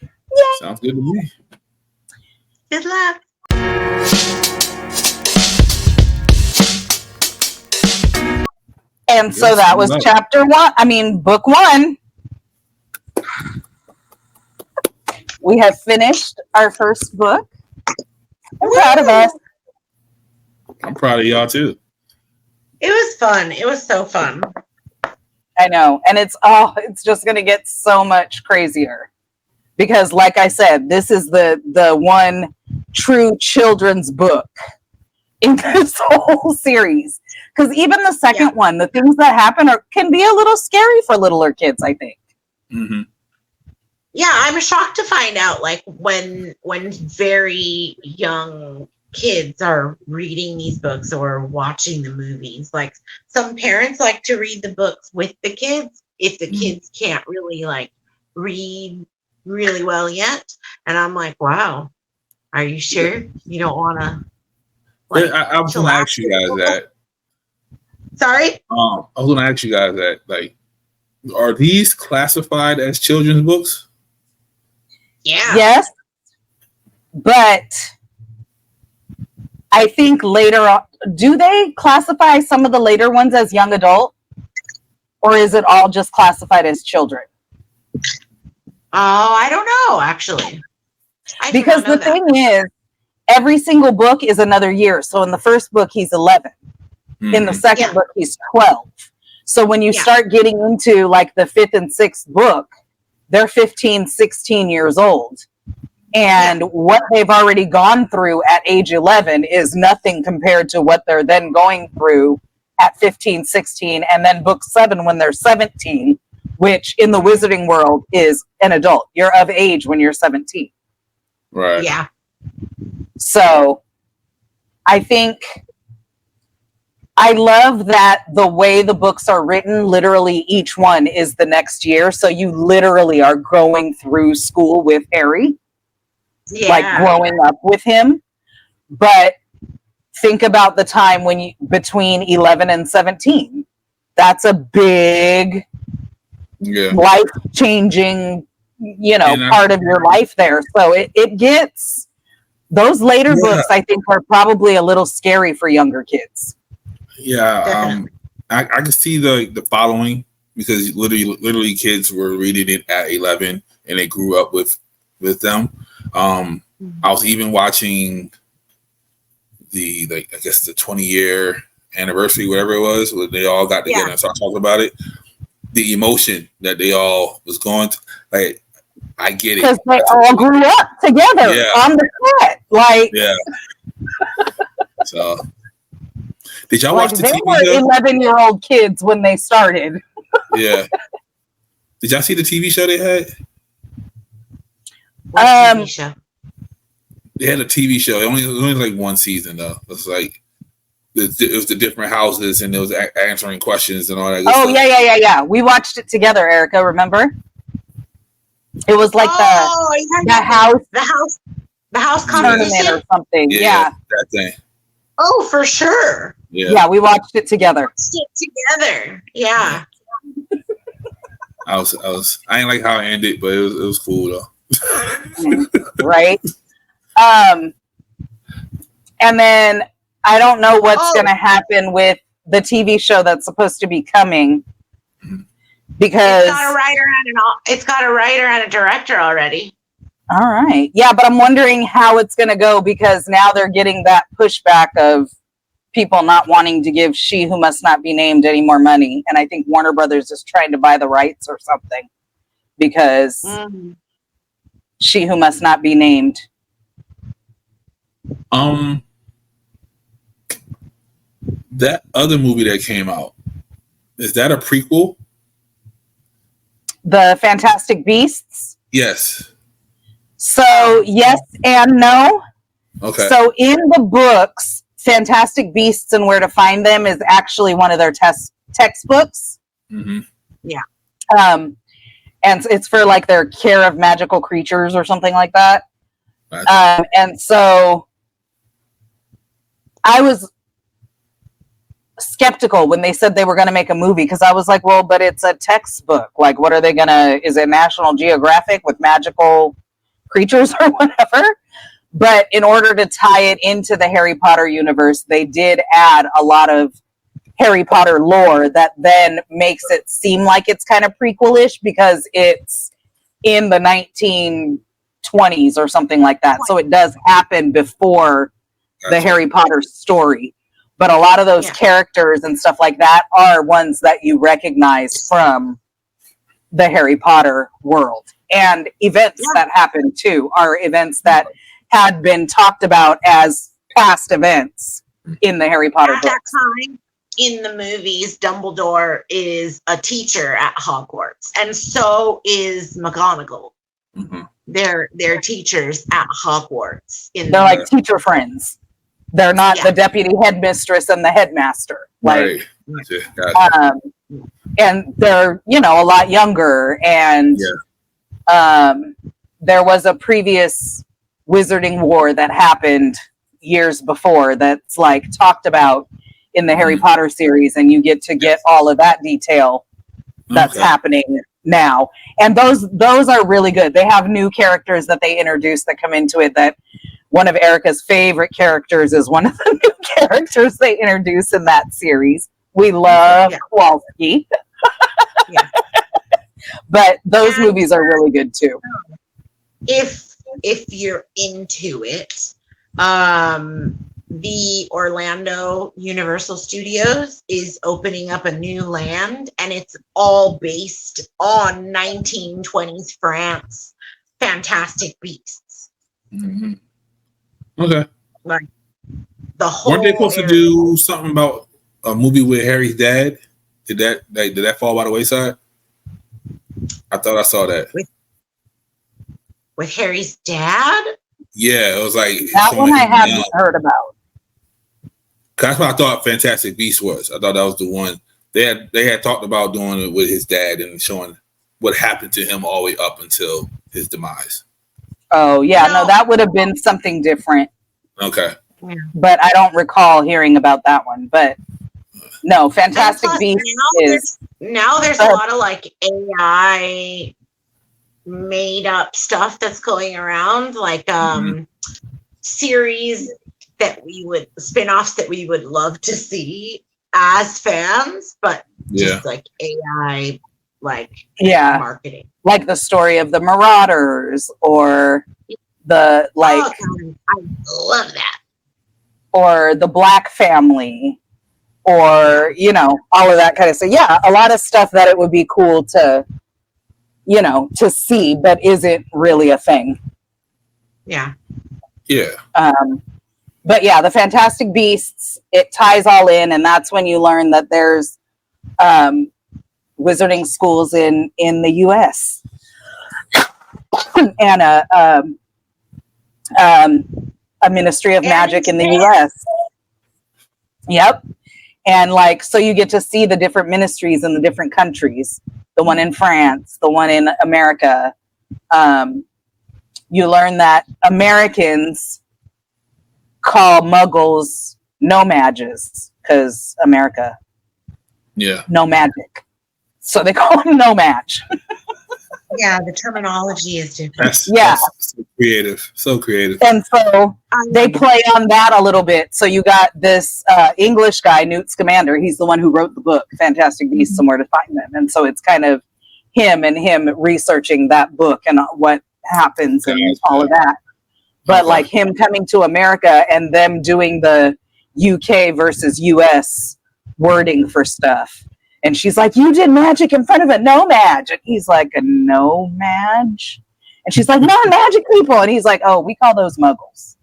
Yay. Sounds good to me. Good luck. And so that was book 1. We have finished our first book. I'm proud of us. I'm proud of y'all too. It was fun. It was so fun. I know. And it's just going to get so much crazier. Because like I said, this is the one true children's book in this whole series. Because even the second one, the things that happen can be a little scary for littler kids, I think. Mm-hmm. Yeah, I'm shocked to find out, like, when very young kids are reading these books or watching the movies. Like, some parents like to read the books with the kids if the kids can't really, like, read really well yet. And I'm like, wow, are you sure you don't want to? Like, I was going to ask you guys that. Sorry? I was going to ask you guys that. Like, are these classified as children's books? Yeah. Yes. But I think later on, do they classify some of the later ones as young adult? Or is it all just classified as children? Oh, I don't know, actually. Because the thing is, every single book is another year. So in the first book, he's 11. Mm-hmm. In the second book, he's 12. So when you start getting into like the 5th and 6th book, they're 15, 16 years old. And what they've already gone through at age 11 is nothing compared to what they're then going through at 15, 16, and then book 7 when they're 17, which in the wizarding world is an adult. You're of age when you're 17. Right. Yeah. So I think I love that the way the books are written, literally each one is the next year. So you literally are going through school with Harry, like growing up with him. But think about the time when you between 11 and 17. That's a big life-changing, part of your life there. So it gets those later books, I think, are probably a little scary for younger kids. Yeah, I can see the following, because literally kids were reading it at 11 and they grew up with them. I was even watching the I guess the 20-year anniversary, whatever it was, where they all got together and started talking about it. The emotion that they all was going through, like, I get it, because they all grew up together on the set. Like, so. Did y'all watch the they TV were show? 11-year-old kids when they started. Yeah. Did y'all see the TV show they had? What TV show? They had a TV show. It was only like one season though. It was like it was the different houses and it was answering questions and all that. Oh yeah. We watched it together, Erica. Remember? It was like the house competition or something. Yeah, that thing. Oh, for sure. Yeah, we watched it together. Yeah. I didn't like how it ended, but it was cool though. Right. And then I don't know what's going to happen with the TV show that's supposed to be coming, because it's got a writer and a director already. All right. Yeah, but I'm wondering how it's going to go, because now they're getting that pushback of people not wanting to give She Who Must Not Be Named any more money. And I think Warner Brothers is trying to buy the rights or something, because She Who Must Not Be Named. That other movie that came out, is that a prequel? The Fantastic Beasts? Yes. So yes and no. Okay. So in the books, Fantastic Beasts and Where to Find Them is actually one of their textbooks. Mm-hmm. Yeah. And it's for like their care of magical creatures or something like that. And so I was skeptical when they said they were going to make a movie, because I was like, well, but it's a textbook. Like, what are they going to, is it National Geographic with magical creatures or whatever? But in order to tie it into the Harry Potter universe, they did add a lot of Harry Potter lore that then makes it seem like it's kind of prequel-ish, because it's in the 1920s or something like that. So it does happen before the Harry Potter story. But a lot of those characters and stuff like that are ones that you recognize from the Harry Potter world. And events that happen too are events that had been talked about as past events in the Harry Potter books. At that time, in the movies, Dumbledore is a teacher at Hogwarts, and so is McGonagall. Mm-hmm. They're teachers at Hogwarts. They're like teacher friends. They're not the deputy headmistress and the headmaster. Like, gotcha. And they're, a lot younger. And there was a previous Wizarding War that happened years before that's like talked about in the Harry Potter series, and you get to get all of that detail that's happening now. And those are really good. They have new characters that they introduce that come into it. That one of Erica's favorite characters is one of the new characters they introduce in that series. We love Kowalski. But those movies are really good too. If you're into it, the Orlando Universal Studios is opening up a new land, and it's all based on 1920s France Fantastic Beasts. Mm-hmm. Okay. Like the whole. Weren't they supposed to do something about a movie with Harry's dad? Did that fall by the wayside? I thought I saw that. With Harry's dad? Yeah, it was like that one I haven't heard about. That's what I thought Fantastic Beasts was. I thought that was the one they had talked about doing it with his dad and showing what happened to him all the way up until his demise. Oh yeah, no, that would have been something different. Okay. But I don't recall hearing about that one. But no, Fantastic Beasts is now there's a lot of like AI made up stuff that's going around, like series that spin-offs that we would love to see as fans, but just like AI marketing. Like the story of the Marauders or the I love that. Or the Black Family or all of that kind of stuff. Yeah, a lot of stuff that it would be cool to to see, but isn't really a thing. Yeah. Yeah. But yeah, the Fantastic Beasts, it ties all in, and that's when you learn that there's wizarding schools in the US. And a Ministry of Magic in the US. Yep. And so you get to see the different ministries in the different countries. The one in France, the one in America. You learn that Americans call Muggles no mages because America, no magic, so they call them no match. Yeah, the terminology is different. That's so creative, and so they play on that a little bit. So you got this English guy, Newt Scamander. He's the one who wrote the book Fantastic Beasts and Where to Find Them, and so it's kind of him researching that book and what happens and all of that. But him coming to America and them doing the UK versus US wording for stuff. And she's like, you did magic in front of a no-mage. And he's like, a no-mage? And she's like, non-magic people. And he's like, oh, we call those Muggles.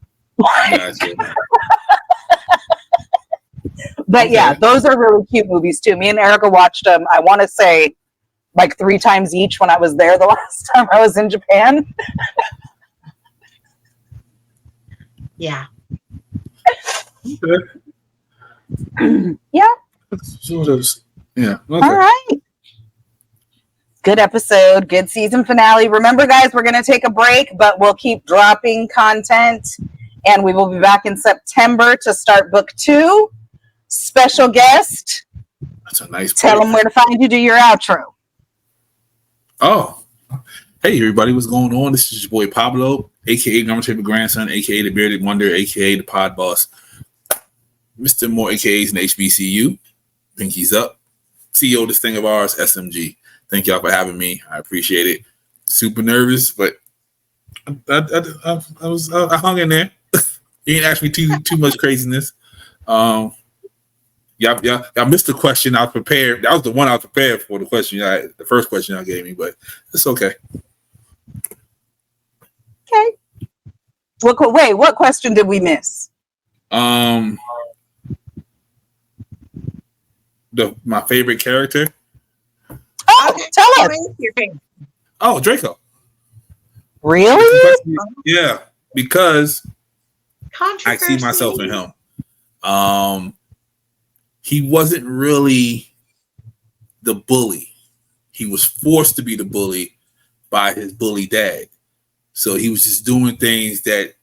But yeah, those are really cute movies too. Me and Erica watched them, I want to say, 3 times each when I was there the last time I was in Japan. Yeah. Yeah. Yeah. Okay. All right. Good episode. Good season finale. Remember, guys, we're going to take a break, but we'll keep dropping content. And we will be back in September to start book 2. Special guest. That's a nice Tell them where to find you. Do your outro. Oh. Hey, everybody. What's going on? This is your boy Pablo, a.k.a. Norman Taper Grandson, a.k.a. the Bearded Wonder, a.k.a. the Pod Boss. Mr. More AKAs in HBCU. Pinkies up. CEO of this thing of ours, SMG. Thank y'all for having me. I appreciate it. Super nervous, but I hung in there. You didn't ask me too much craziness. Y'all missed the question. I was prepared. That was the one I was prepared for. The first question y'all gave me, but it's okay. Okay. What question did we miss? My favorite character. Oh, tell us. Oh, Draco. Really? Yeah, because I see myself in him. He wasn't really the bully. He was forced to be the bully by his bully dad. So he was just doing things that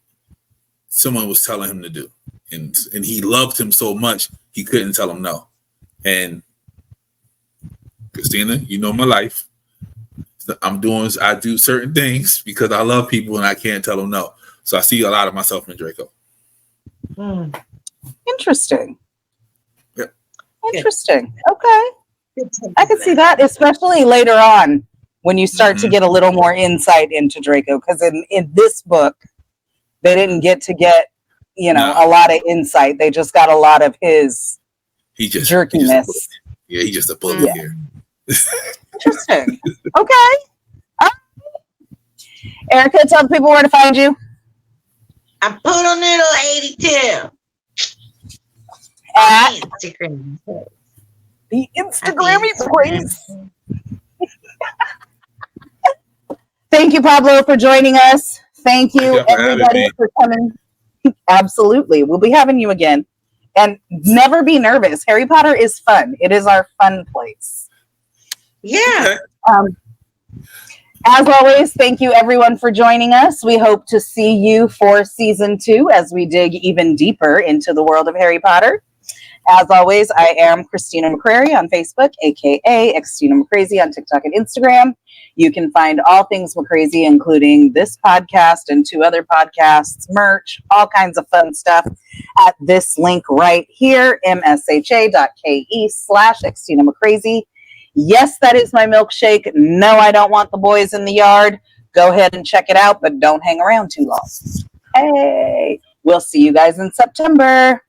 someone was telling him to do. And he loved him so much, he couldn't tell him no. And Christina, you know my life. I do certain things because I love people and I can't tell them no. So I see a lot of myself in Draco. Interesting. Yep. Interesting. Okay. I can see that, especially later on when you start to get a little more insight into Draco. Because in this book, they didn't get a lot of insight. They just got a lot of his jerkiness. He just a bully here. Interesting. Okay. Erica, tell the people where to find you. I'm Poodle Noodle 82. At Instagram. the Instagram place. Thank you, Pablo, for joining us. Thank you, everybody, for coming. Absolutely. We'll be having you again. And never be nervous. Harry Potter is fun. It is our fun place. Yeah. As always, thank you, everyone, for joining us. We hope to see you for season 2 as we dig even deeper into the world of Harry Potter. As always, I am Christina McCrary on Facebook, aka Xtina McCrazy on TikTok and Instagram. You can find all things McCrazy, including this podcast and 2 other podcasts, merch, all kinds of fun stuff at this link right here, msha.ke/Xtina McCrazy. Yes, that is my milkshake. No, I don't want the boys in the yard. Go ahead and check it out, but don't hang around too long. Hey, we'll see you guys in September.